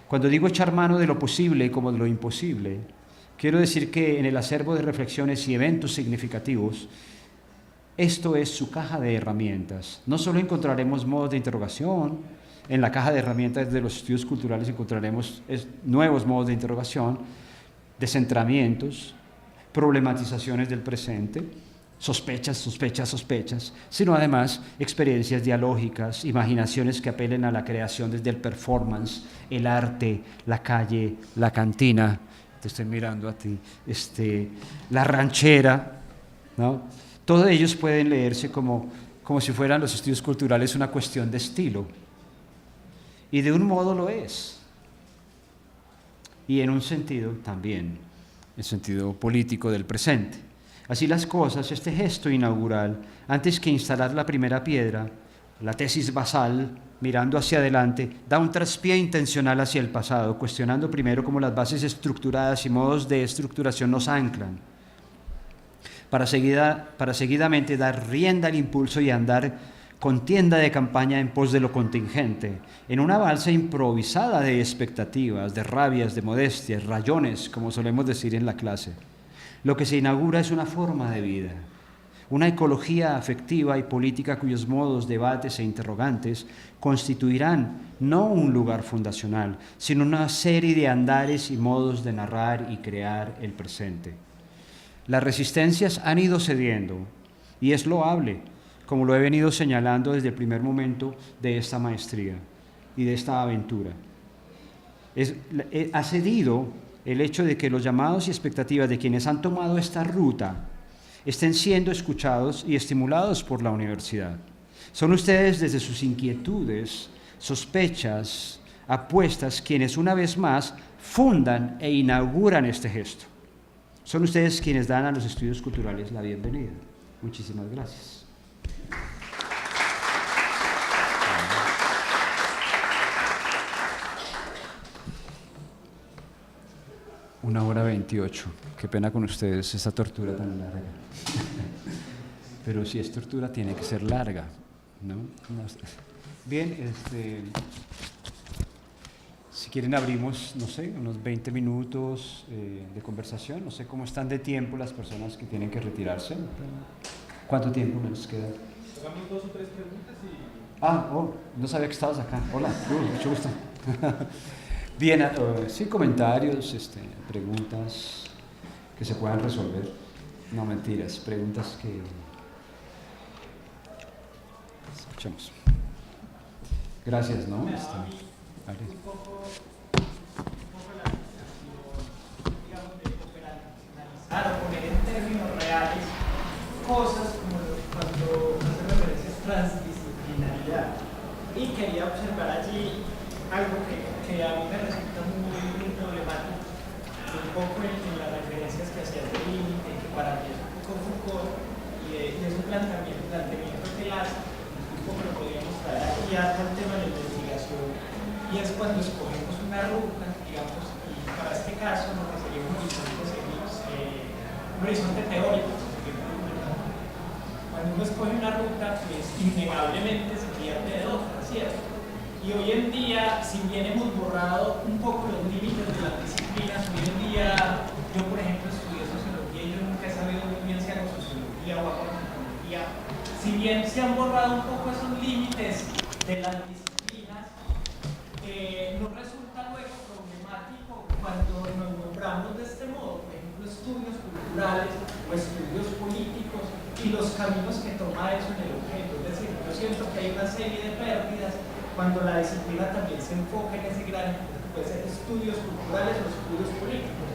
Cuando digo echar mano de lo posible como de lo imposible, quiero decir que en el acervo de reflexiones y eventos significativos, esto es su caja de herramientas. No solo encontraremos modos de interrogación, en la caja de herramientas de los estudios culturales encontraremos nuevos modos de interrogación, descentramientos, problematizaciones del presente, sospechas, sino además experiencias dialógicas, imaginaciones que apelen a la creación desde el performance, el arte, la calle, la cantina, te estoy mirando a ti, la ranchera, ¿no? Todos ellos pueden leerse como si fueran los estudios culturales una cuestión de estilo, y de un modo lo es. Y en un sentido también. el sentido político del presente. Así las cosas, este gesto inaugural, antes que instalar la primera piedra, la tesis basal, mirando hacia adelante, da un traspié intencional hacia el pasado, cuestionando primero cómo las bases estructuradas y modos de estructuración nos anclan, para seguidamente dar rienda al impulso y andar contienda de campaña en pos de lo contingente, en una balsa improvisada de expectativas, de rabias, de modestias, rayones, como solemos decir en la clase. Lo que se inaugura es una forma de vida, una ecología afectiva y política cuyos modos, debates e interrogantes constituirán no un lugar fundacional, sino una serie de andares y modos de narrar y crear el presente. Las resistencias han ido cediendo, y es loable, como lo he venido señalando desde el primer momento de esta maestría y de esta aventura. Ha cedido el hecho de que los llamados y expectativas de quienes han tomado esta ruta estén siendo escuchados y estimulados por la universidad. Son ustedes, desde sus inquietudes, sospechas, apuestas, quienes una vez más fundan e inauguran este gesto. Son ustedes quienes dan a los estudios culturales la bienvenida. Muchísimas gracias. 1:28. Qué pena con ustedes esa tortura tan larga. Pero si es tortura, tiene que ser larga, ¿no? Bien, si quieren abrimos, no sé, unos 20 minutos de conversación. No sé cómo están de tiempo las personas que tienen que retirarse. ¿Cuánto tiempo nos queda? Hagamos 2 o 3 preguntas y... No sabía que estabas acá. Hola, mucho gusto. Bien, sí, comentarios, preguntas que se puedan resolver. No, mentiras, preguntas que... Escuchamos. Gracias, ¿no? Un poco la situación, digamos, de operacionalizar o poner en términos reales cosas como cuando hace referencia a transdisciplinaridad. Y quería observar allí algo que a mí me resulta muy problemático, un poco en las referencias que hacía el límite, que para mí es un poco Foucault, y es un planteamiento que él hace, un poco lo podríamos traer aquí al tema de la investigación, y es cuando escogemos una ruta, digamos, y para este caso lo que sería un horizonte teórico. Cuando uno escoge una ruta, pues innegablemente se pierde de otra, ¿cierto? Y hoy en día, si bien hemos borrado un poco los límites de las disciplinas, hoy en día, yo por ejemplo estudié sociología y yo nunca he sabido muy bien si hago sociología o hago antropología. Si bien se han borrado un poco esos límites de las disciplinas, nos resulta luego problemático cuando nos nombramos de este modo, por ejemplo, estudios culturales o estudios políticos y los caminos que toma eso en el objeto. Es decir, yo siento que hay una serie de pérdidas cuando la disciplina también se enfoca en ese gran, puede ser estudios culturales o estudios políticos.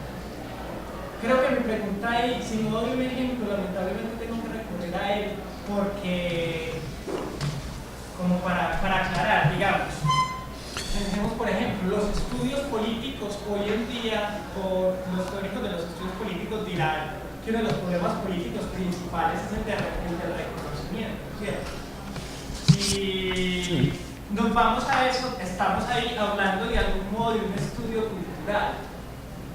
Creo que mi pregunta ahí, si no doy un ejemplo, lamentablemente tengo que recurrir a él, porque, como para aclarar, digamos, pensemos por ejemplo, los estudios políticos hoy en día, o los teóricos de los estudios políticos dirán que uno de los problemas políticos principales es el del reconocimiento, ¿cierto? Si nos vamos a eso, estamos ahí hablando de algún modo de un estudio cultural.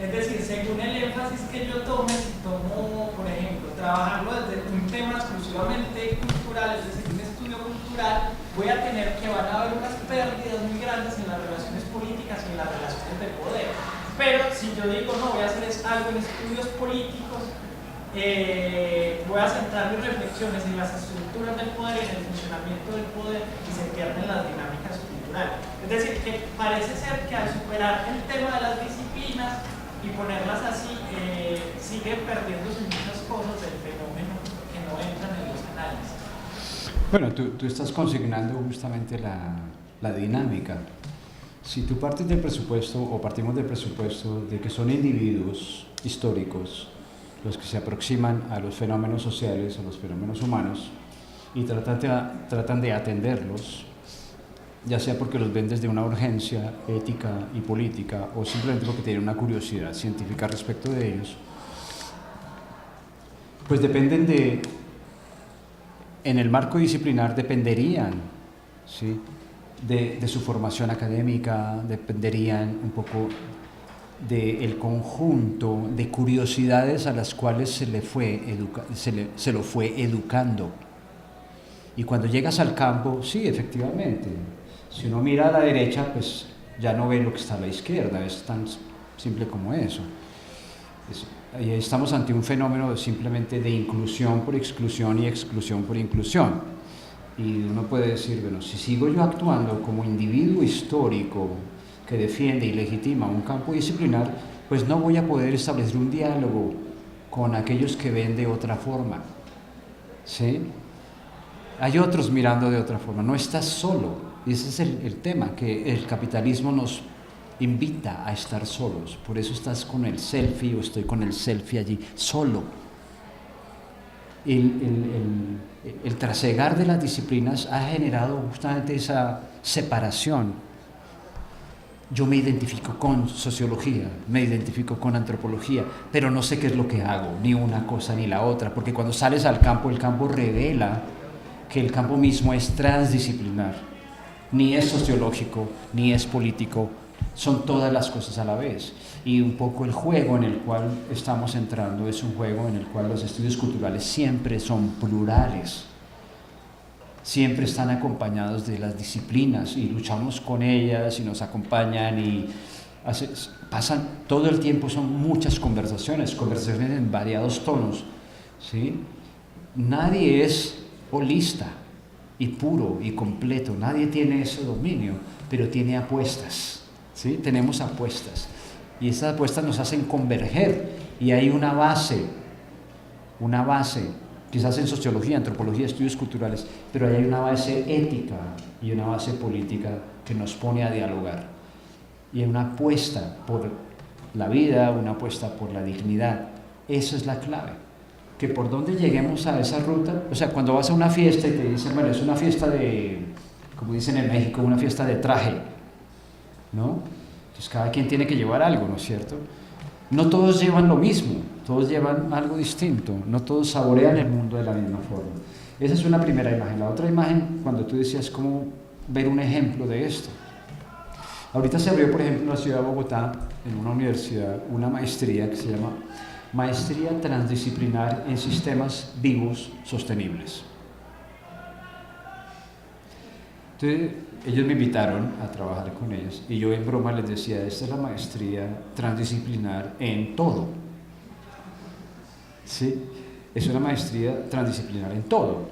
Es decir, según el énfasis que yo tome, si tomo, por ejemplo, trabajarlo desde un tema exclusivamente cultural, es decir, un estudio cultural, voy a tener que van a haber unas pérdidas muy grandes en las relaciones políticas y en las relaciones de poder. Pero si yo digo, no, voy a hacer algo en estudios políticos, voy a centrar mis reflexiones en las estructuras del poder, en el funcionamiento del poder, y se pierden las dinámicas culturales. Es decir, que parece ser que al superar el tema de las disciplinas y ponerlas así, siguen perdiéndose muchas cosas del fenómeno que no entran en los análisis. Bueno, tú estás consignando justamente la dinámica. Si tú partes del presupuesto, o partimos del presupuesto de que son individuos históricos los que se aproximan a los fenómenos sociales, a los fenómenos humanos, y tratan de atenderlos, ya sea porque los ven desde una urgencia ética y política, o simplemente porque tienen una curiosidad científica respecto de ellos, Pues en el marco disciplinar dependerían, ¿sí?, de su formación académica, dependerían un poco del conjunto de curiosidades a las cuales se lo fue educando. Y cuando llegas al campo, sí, efectivamente, si uno mira a la derecha, pues ya no ve lo que está a la izquierda, es tan simple como eso. Ahí estamos ante un fenómeno simplemente de inclusión por exclusión y exclusión por inclusión. Y uno puede decir, bueno, si sigo yo actuando como individuo histórico que defiende y legitima un campo disciplinar, pues no voy a poder establecer un diálogo con aquellos que ven de otra forma, ¿sí? Hay otros mirando de otra forma, no estás solo. Y ese es el tema, que el capitalismo nos invita a estar solos. Por eso estás con el selfie o estoy con el selfie allí, solo. El trasegar de las disciplinas ha generado justamente esa separación. Yo me identifico con sociología, me identifico con antropología, pero no sé qué es lo que hago, ni una cosa ni la otra, porque cuando sales al campo, el campo revela que el campo mismo es transdisciplinar, ni es sociológico, ni es político, son todas las cosas a la vez. Y un poco el juego en el cual estamos entrando es un juego en el cual los estudios culturales siempre son plurales, siempre están acompañados de las disciplinas y luchamos con ellas y nos acompañan y pasan todo el tiempo, son muchas conversaciones en variados tonos, ¿sí? Nadie es holista y puro y completo, nadie tiene ese dominio, pero tiene apuestas, ¿sí? Tenemos apuestas y esas apuestas nos hacen converger y hay una base, quizás en sociología, antropología, estudios culturales, pero ahí hay una base ética y una base política que nos pone a dialogar. Y hay una apuesta por la vida, una apuesta por la dignidad. Esa es la clave. Que por donde lleguemos a esa ruta, o sea, cuando vas a una fiesta y te dicen, bueno, es una fiesta de, como dicen en México, una fiesta de traje, ¿no? Entonces cada quien tiene que llevar algo, ¿no es cierto? No todos llevan lo mismo, todos llevan algo distinto, no todos saborean el mundo de la misma forma. Esa es una primera imagen. La otra imagen, cuando tú decías cómo ver un ejemplo de esto. Ahorita se abrió, por ejemplo, en la ciudad de Bogotá, en una universidad, una maestría que se llama Maestría Transdisciplinar en Sistemas Vivos Sostenibles. Entonces, ellos me invitaron a trabajar con ellos y yo en broma les decía, esta es la maestría transdisciplinar en todo. ¿Sí? Es una maestría transdisciplinar en todo.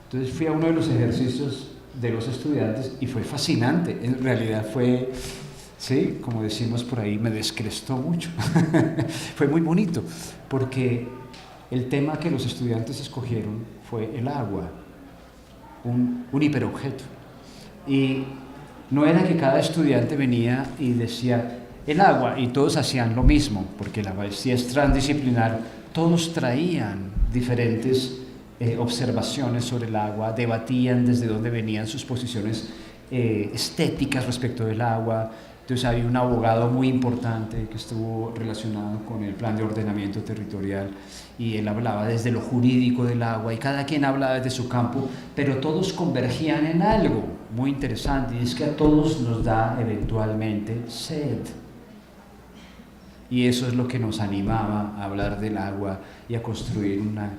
Entonces fui a uno de los ejercicios de los estudiantes y fue fascinante. En realidad fue, sí, como decimos por ahí, me descrestó mucho. Fue muy bonito porque el tema que los estudiantes escogieron fue el agua, un hiperobjeto. Y no era que cada estudiante venía y decía el agua y todos hacían lo mismo, porque la maestría es transdisciplinar, todos traían diferentes observaciones sobre el agua, debatían desde dónde venían sus posiciones estéticas respecto del agua. Entonces había un abogado muy importante que estuvo relacionado con el plan de ordenamiento territorial y él hablaba desde lo jurídico del agua y cada quien hablaba desde su campo, pero todos convergían en algo muy interesante y es que a todos nos da eventualmente sed. Y eso es lo que nos animaba a hablar del agua y a construir una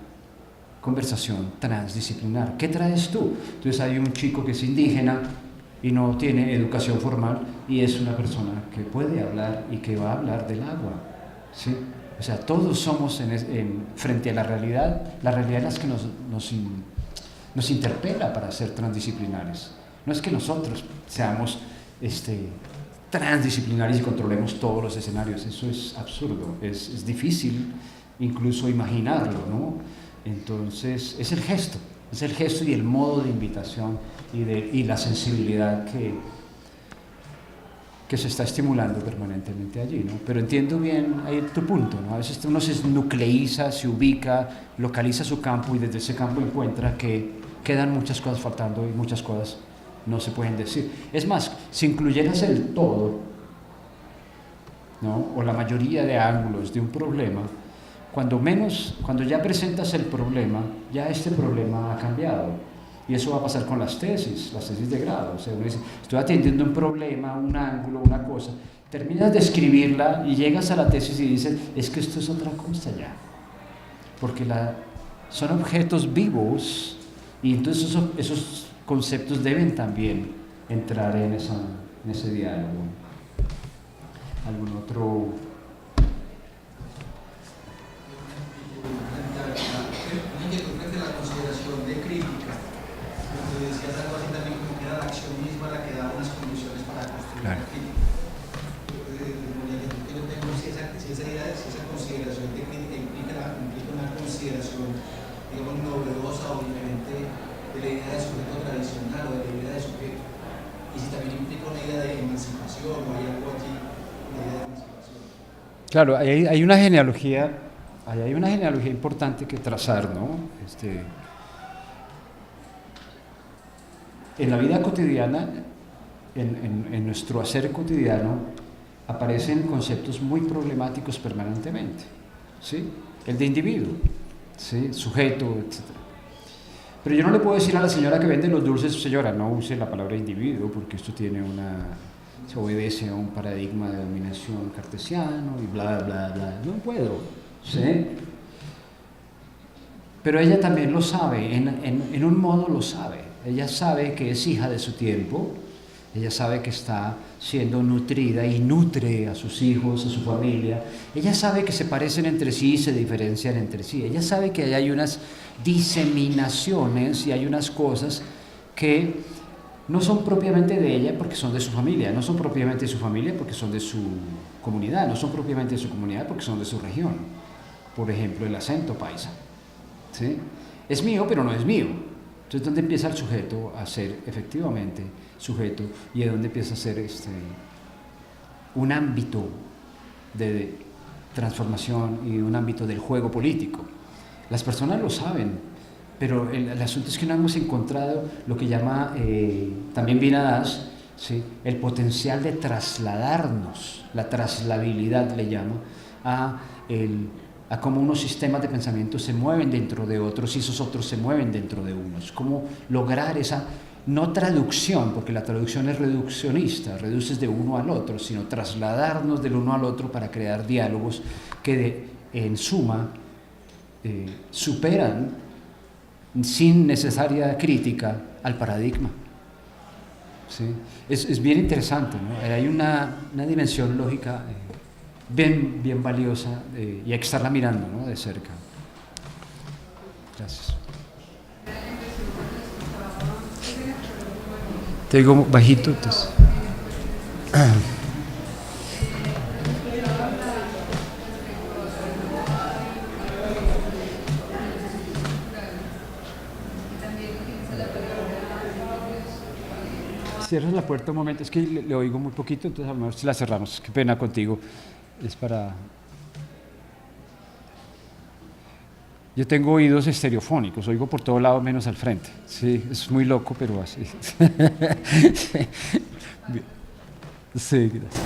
conversación transdisciplinar. ¿Qué traes tú? Entonces hay un chico que es indígena y no tiene educación formal y es una persona que puede hablar y que va a hablar del agua, ¿sí? O sea, todos somos frente a la realidad es la que nos interpela para ser transdisciplinares. No es que nosotros seamos transdisciplinares y controlemos todos los escenarios, eso es absurdo, es difícil incluso imaginarlo, ¿no? Entonces es el gesto y el modo de invitación y la sensibilidad que se está estimulando permanentemente allí, ¿no? Pero entiendo bien ahí tu punto, ¿no? A veces uno se nucleiza, se ubica, localiza su campo y desde ese campo encuentra que quedan muchas cosas faltando y muchas cosas no se pueden decir. Es más, si incluyeras el todo, ¿no? O la mayoría de ángulos de un problema, cuando ya presentas el problema, ya este problema ha cambiado. Y eso va a pasar con las tesis de grado. O sea, uno dice, estoy atendiendo un problema, un ángulo, una cosa. Terminas de escribirla y llegas a la tesis y dices, es que esto es otra cosa ya. Porque son objetos vivos y entonces esos conceptos deben también entrar en ese diálogo. ¿Algún otro? La consideración de crítica, lo decías algo así también como que era la acción misma la que da unas condiciones para construir la crítica. Yo tengo si esa consideración de crítica implica una consideración, digamos, novedosa o diferente de la idea de sujeto tradicional o de la idea de sujeto, y si también implica una idea de emancipación o hay algo allí, una idea de emancipación. Claro, hay una genealogía. Hay una genealogía importante que trazar, ¿no? En la vida cotidiana, en nuestro hacer cotidiano, aparecen conceptos muy problemáticos permanentemente, ¿sí? El de individuo, ¿sí? Sujeto, etc. Pero yo no le puedo decir a la señora que vende los dulces, señora, no use la palabra individuo, porque esto se obedece a un paradigma de dominación cartesiano y bla, bla, bla. No puedo. ¿Sí? Pero ella también lo sabe, en un modo lo sabe. Ella sabe que es hija de su tiempo, ella sabe que está siendo nutrida y nutre a sus hijos, a su familia. Ella sabe que se parecen entre sí y se diferencian entre sí. Ella sabe que hay unas diseminaciones y hay unas cosas que no son propiamente de ella porque son de su familia, no son propiamente de su familia porque son de su comunidad, no son propiamente de su comunidad porque son de su región. Por ejemplo, el acento paisa, ¿sí? Es mío, pero no es mío. Entonces, ¿dónde empieza el sujeto a ser efectivamente sujeto y de dónde empieza a ser un ámbito de transformación y un ámbito del juego político? Las personas lo saben, pero el asunto es que no hemos encontrado lo que llama también Vinadas, ¿sí? El potencial de trasladarnos, la traslabilidad le llama, a cómo unos sistemas de pensamiento se mueven dentro de otros y esos otros se mueven dentro de unos. Cómo lograr esa, no traducción, porque la traducción es reduccionista, reduces de uno al otro, sino trasladarnos del uno al otro para crear diálogos que en suma superan sin necesaria crítica al paradigma. ¿Sí? Es bien interesante, ¿no? Hay una dimensión lógica bien valiosa y hay que estarla mirando, ¿no? De cerca. Gracias. Te digo bajito, entonces. Cierras la puerta un momento, es que le oigo muy poquito, entonces a lo mejor si la cerramos, qué pena contigo. Es para... Yo tengo oídos estereofónicos, oigo por todo lado menos al frente. Sí, es muy loco, pero así. Sí, gracias.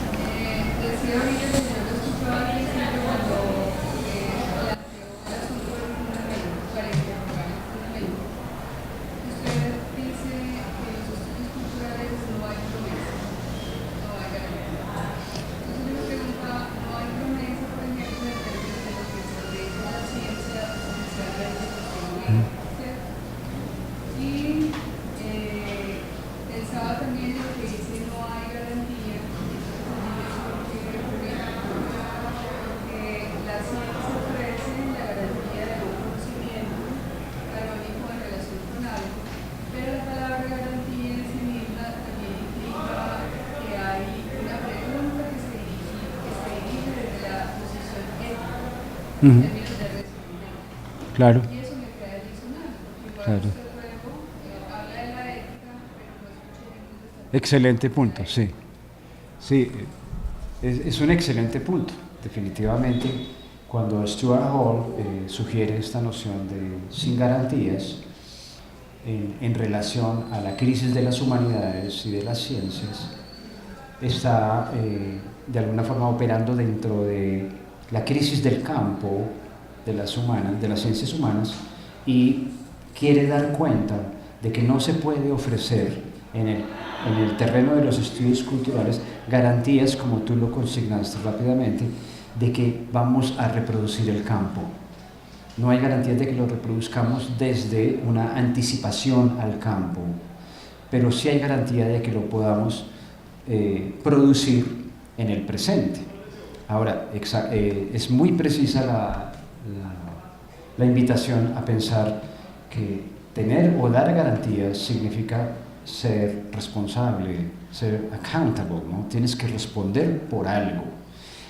Claro. Claro. Excelente punto, sí. Sí, es un excelente punto, definitivamente. Cuando Stuart Hall sugiere esta noción de sin garantías en relación a la crisis de las humanidades y de las ciencias, está de alguna forma operando dentro de la crisis del campo de las humanas, de las ciencias humanas, y quiere dar cuenta de que no se puede ofrecer en el terreno de los estudios culturales garantías, como tú lo consignaste rápidamente, de que vamos a reproducir el campo. No hay garantías de que lo reproduzcamos desde una anticipación al campo, pero sí hay garantía de que lo podamos producir en el presente. Ahora, es muy precisa la invitación a pensar que tener o dar garantías significa ser responsable, ser accountable, ¿no? Tienes que responder por algo.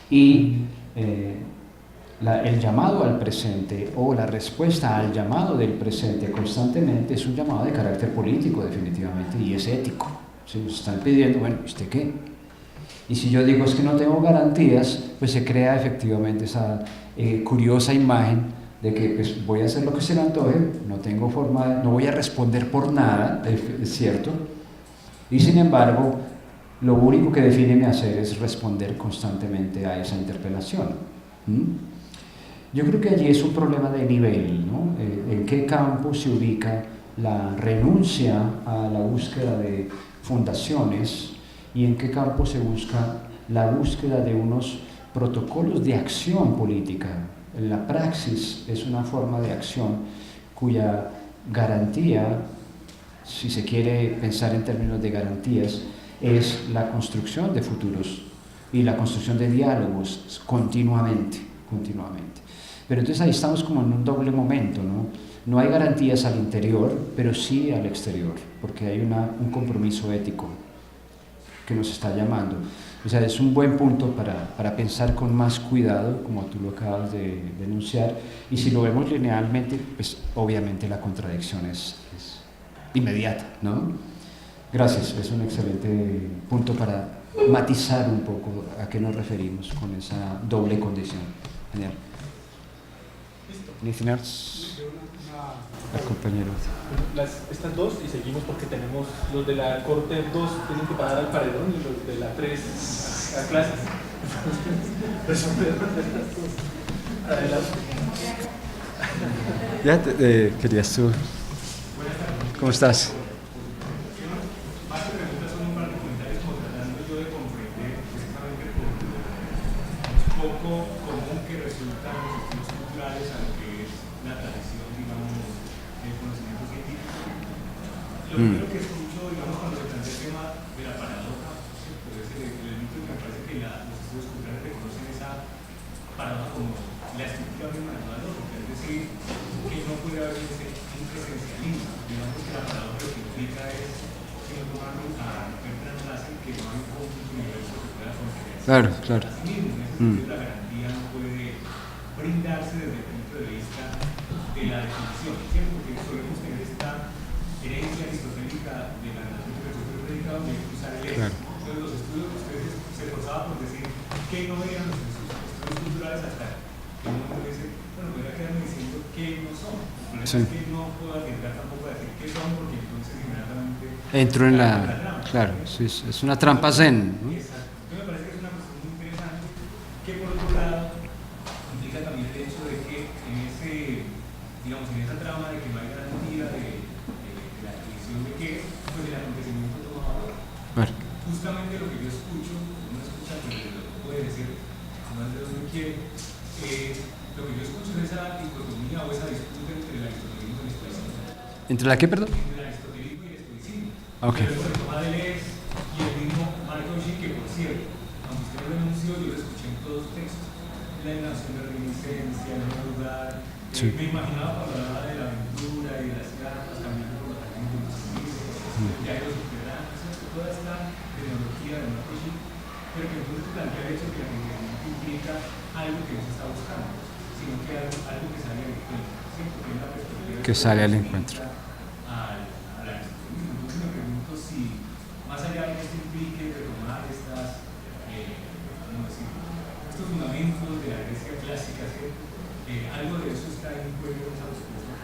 Y el llamado al presente o la respuesta al llamado del presente constantemente es un llamado de carácter político, definitivamente, y es ético. Si nos están pidiendo, bueno, ¿usted qué? Y si yo digo es que no tengo garantías, pues se crea efectivamente esa curiosa imagen de que pues, voy a hacer lo que se me antoje, no tengo forma, no voy a responder por nada, es cierto, y sin embargo, lo único que define mi hacer es responder constantemente a esa interpelación. Yo creo que allí es un problema de nivel, ¿no? ¿En qué campo se ubica la renuncia a la búsqueda de fundaciones y en qué campo se busca la búsqueda de unos protocolos de acción política? La praxis es una forma de acción cuya garantía, si se quiere pensar en términos de garantías, es la construcción de futuros y la construcción de diálogos continuamente. Pero entonces ahí estamos como en un doble momento, ¿no? No hay garantías al interior, pero sí al exterior, porque hay un compromiso ético que nos está llamando. O sea, es un buen punto para pensar con más cuidado, como tú lo acabas de denunciar, y si lo vemos linealmente, pues obviamente la contradicción es inmediata, ¿no? Gracias, es un excelente punto para matizar un poco a qué nos referimos con esa doble condición. Genial. Anything else? El compañero. Estas dos y seguimos porque tenemos los de la corte 2 tienen que pagar al paredón y los de la 3 a clases. Adelante. Ya querías tú. ¿Cómo estás? Lo primero que escucho, digamos, cuando se plantea el tema de la paradoja, pues el mito que me parece que los estudios culturales reconocen esa paradoja como la estructura misma de la lógica, es decir, que no puede haber ese esencialismo. Digamos que la paradoja lo que implica es que no tomarlo a Bertrand Russell, que no hay un conjunto universo que pueda considerarse Claro. a sí mismo. Es decir, la garantía no puede brindarse desde el punto de vista de la definición, ¿cierto? Porque solemos tener esta herencia aristotélica de la narración predicada donde hay que usar el Claro. Entonces los estudios de ustedes se esforzaban por decir qué no eran los estudios culturales hasta que uno dice, bueno, voy a quedarme diciendo qué no son. Por eso es que no puedo arriesgar tampoco a decir qué son porque entonces inmediatamente Entro en la trampa. claro, sí, es una trampa zen, ¿no? Exacto. Entonces me parece que es una cuestión muy interesante que por otro lado implica también el hecho de que en ese, digamos, en esa trama de que no hay garantía de la definición de qué, pues el acontecimiento toma valor. Bueno. Justamente lo que yo escucho, uno escucha pero lo puede decir, más de donde quiere, lo que yo escucho es esa dicotomía o esa disputa entre el aristotelismo y el estoicismo. ¿Entre la qué, perdón? Entre el aristotelismo y el estoicismo. Okay. Luego retoma Deleuze y el mismo Marco Aureli, que por cierto, aunque usted no lo denunció, yo lo escuché en todos los textos. La nación de reminiscencia, el nuevo lugar. Sí. Me imaginaba cuando hablaba de la aventura y de las ganas, cambiando por los caminos de los servicios, el diario de los soberanos, toda esta tecnología de Marco Aureli, pero que entonces plantea el hecho de que la tecnología implica algo que no se está buscando, sino que algo que sale al encuentro, ¿cierto? Que es la perspectiva Que sale al encuentro. Al aristotelismo. Entonces me pregunto si, más allá de que esto implique retomar estas, ¿cómo decirlo? Estos fundamentos de la Grecia clásica, ¿cierto? Algo de eso está en juego en esa respuesta.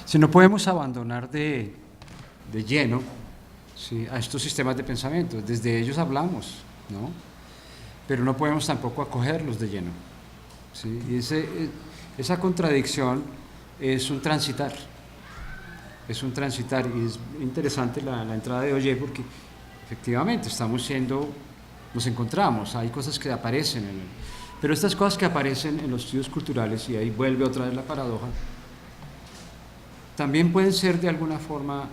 Si no podemos abandonar de lleno, ¿sí?, a estos sistemas de pensamiento, desde ellos hablamos, ¿no? Pero no podemos tampoco acogerlos de lleno. ¿sí? Y esa contradicción es un transitar. Es un transitar, y es interesante la entrada de Ollé porque efectivamente nos encontramos, hay cosas que aparecen, pero estas cosas que aparecen en los estudios culturales, y ahí vuelve otra vez la paradoja, también pueden ser de alguna forma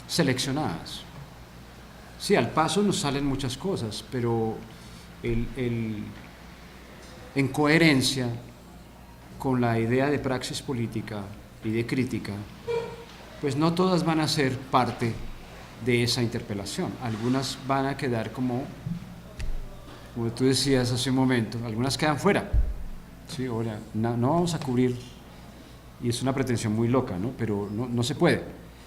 seleccionadas. Sí, al paso nos salen muchas cosas, pero en coherencia con la idea de praxis política y de crítica, pues no todas van a ser parte de esa interpelación. Algunas van a quedar como tú decías hace un momento, algunas quedan fuera. Sí, ahora, no vamos a cubrir, y es una pretensión muy loca, ¿no? Pero no se puede.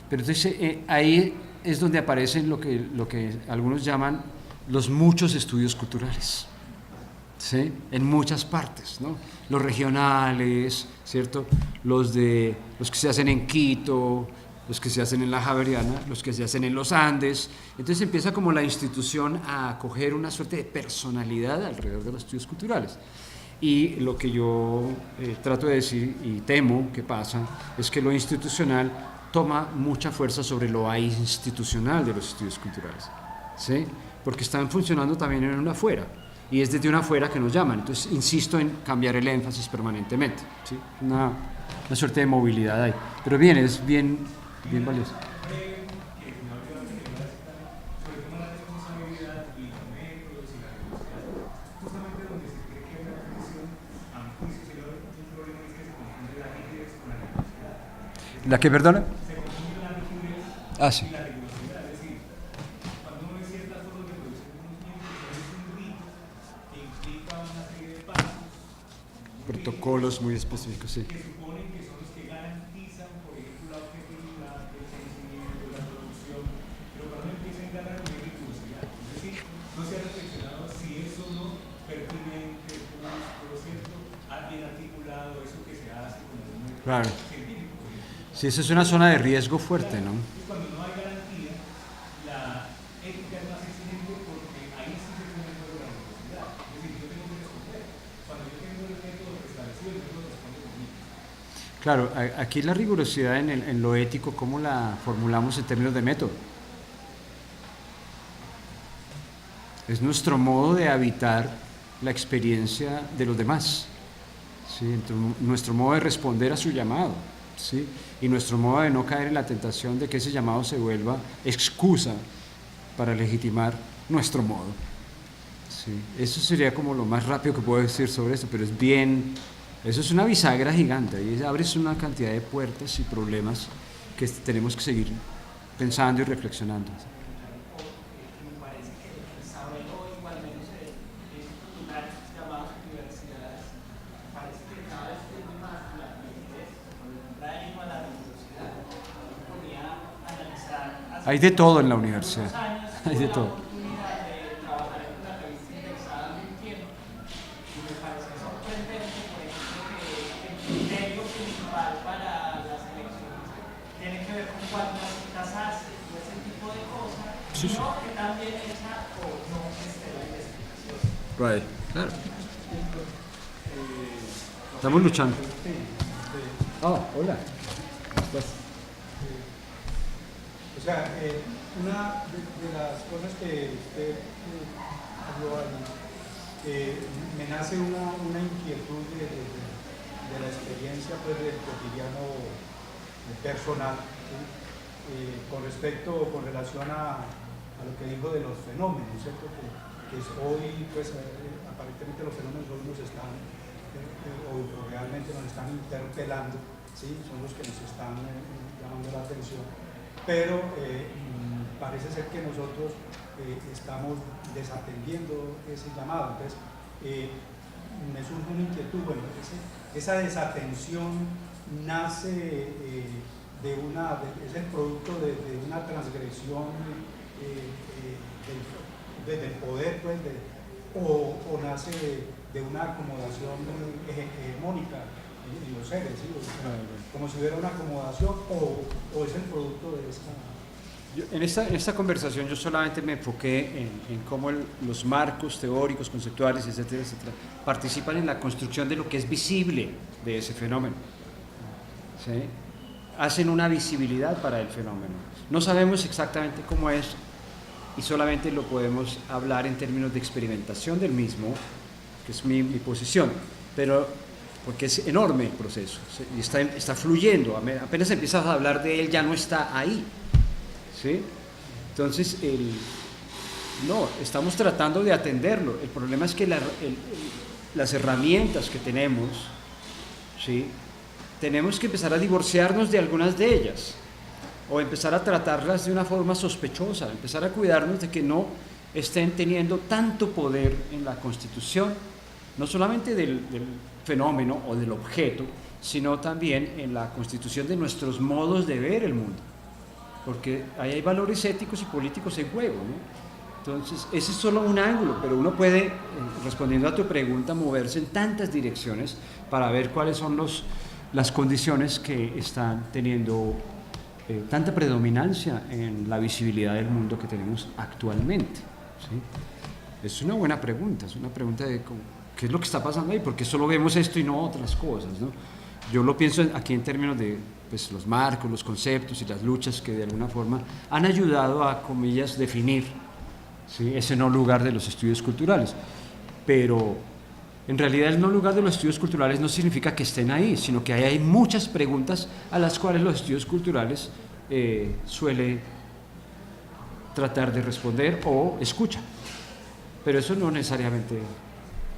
Pero entonces ahí es donde aparecen lo que algunos llaman los muchos estudios culturales, ¿sí? En muchas partes, ¿no? Los regionales, ¿cierto? Los que se hacen en Quito, los que se hacen en la Javeriana, los que se hacen en los Andes. Entonces empieza como la institución a acoger una suerte de personalidad alrededor de los estudios culturales. Y lo que yo trato de decir y temo que pasa es que lo institucional toma mucha fuerza sobre lo institucional de los estudios culturales, ¿sí? Porque están funcionando también en una afuera, y es desde una afuera que nos llaman. Entonces insisto en cambiar el énfasis permanentemente, ¿sí? Una suerte de movilidad ahí, pero bien, es bien valioso. ¿La que perdona? Ah, sí. Protocolos muy específicos, sí. Que suponen que son los que garantizan, por ejemplo, la objetividad, el conocimiento, la producción, pero cuando empiezan a ganar una rigurosidad, es decir, no se ha reflexionado si eso no pertinente, justo, ¿cierto? Bien articulado, eso que se hace con el método Claro. científico. Sí, esa es una zona de riesgo fuerte, ¿no? Cuando no hay garantía, la ética es más exigente porque ahí sí se pone en juego la rigurosidad. Es decir, yo tengo que responder. Cuando yo tengo el método establecido, el método responde conmigo. Claro, aquí la rigurosidad en lo ético, ¿cómo la formulamos en términos de método? Es nuestro modo de habitar la experiencia de los demás, ¿sí? Nuestro modo de responder a su llamado, ¿sí? Y nuestro modo de no caer en la tentación de que ese llamado se vuelva excusa para legitimar nuestro modo, ¿sí? Eso sería como lo más rápido que puedo decir sobre esto, pero eso es una bisagra gigante, y abres una cantidad de puertas y problemas que tenemos que seguir pensando y reflexionando. Me parece que el saber hoy, o al menos en estos lugares llamados universidades, parece que cada vez tiene más la rigidez, con el contrario a la rigurosidad. Yo ponía a analizar Hay de todo en la universidad, años, hay de todo. la oportunidad de trabajar en una revista indexada de un tiempo, y me parece sorprendente, por ejemplo, que el criterio principal para las elecciones tiene que ver con cuántas citas hace y ese tipo de cosas, Sí, sí. no que también hecha o no esté la investigación. Right. Claro. Estamos luchando. Hola. ¿Cómo estás? O sea, una de las cosas que usted habló ahí, me nace una inquietud de la experiencia pues, del cotidiano personal, ¿sí? Con relación a lo que dijo de los fenómenos, ¿cierto? Que hoy, pues, aparentemente los fenómenos hoy nos están, o realmente nos están interpelando, ¿sí? Son los que nos están llamando la atención, pero parece ser que nosotros estamos desatendiendo ese llamado. Entonces, me surge una inquietud, bueno, esa desatención nace es el producto de una transgresión del poder, pues, o nace de una acomodación hegemónica en los seres, ¿sí? O sea, como si hubiera una acomodación, o es el producto de En esta conversación yo solamente me enfoqué en cómo los marcos teóricos, conceptuales, etcétera, etcétera, participan en la construcción de lo que es visible de ese fenómeno. ¿Sí? Hacen una visibilidad para el fenómeno. No sabemos exactamente cómo es y solamente lo podemos hablar en términos de experimentación del mismo, que es mi posición, pero porque es enorme el proceso y está fluyendo, apenas empiezas a hablar de él ya no está ahí. ¿Sí? Entonces, no, estamos tratando de atenderlo. El problema es que las herramientas que tenemos, ¿sí? Tenemos que empezar a divorciarnos de algunas de ellas o empezar a tratarlas de una forma sospechosa, empezar a cuidarnos de que no estén teniendo tanto poder en la constitución, no solamente del fenómeno o del objeto, sino también en la constitución de nuestros modos de ver el mundo. Porque ahí hay valores éticos y políticos en juego, ¿no? Entonces, ese es solo un ángulo, pero uno puede, respondiendo a tu pregunta, moverse en tantas direcciones para ver cuáles son las condiciones que están teniendo tanta predominancia en la visibilidad del mundo que tenemos actualmente, ¿sí? Es una buena pregunta, es una pregunta de qué es lo que está pasando ahí, porque solo vemos esto y no otras cosas, ¿no? Yo lo pienso aquí en términos de pues, los marcos, los conceptos y las luchas que de alguna forma han ayudado a, comillas, definir, ¿sí? Ese no lugar de los estudios culturales. Pero en realidad el no lugar de los estudios culturales no significa que estén ahí, sino que ahí hay muchas preguntas a las cuales los estudios culturales suele tratar de responder o escucha. Pero eso no necesariamente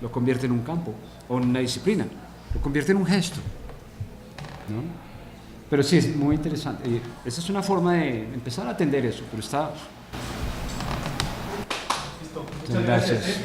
lo convierte en un campo o en una disciplina, lo convierte en un gesto, ¿no? Pero sí, es muy interesante. Esa es una forma de empezar a atender eso, pero está... Listo. Muchas gracias.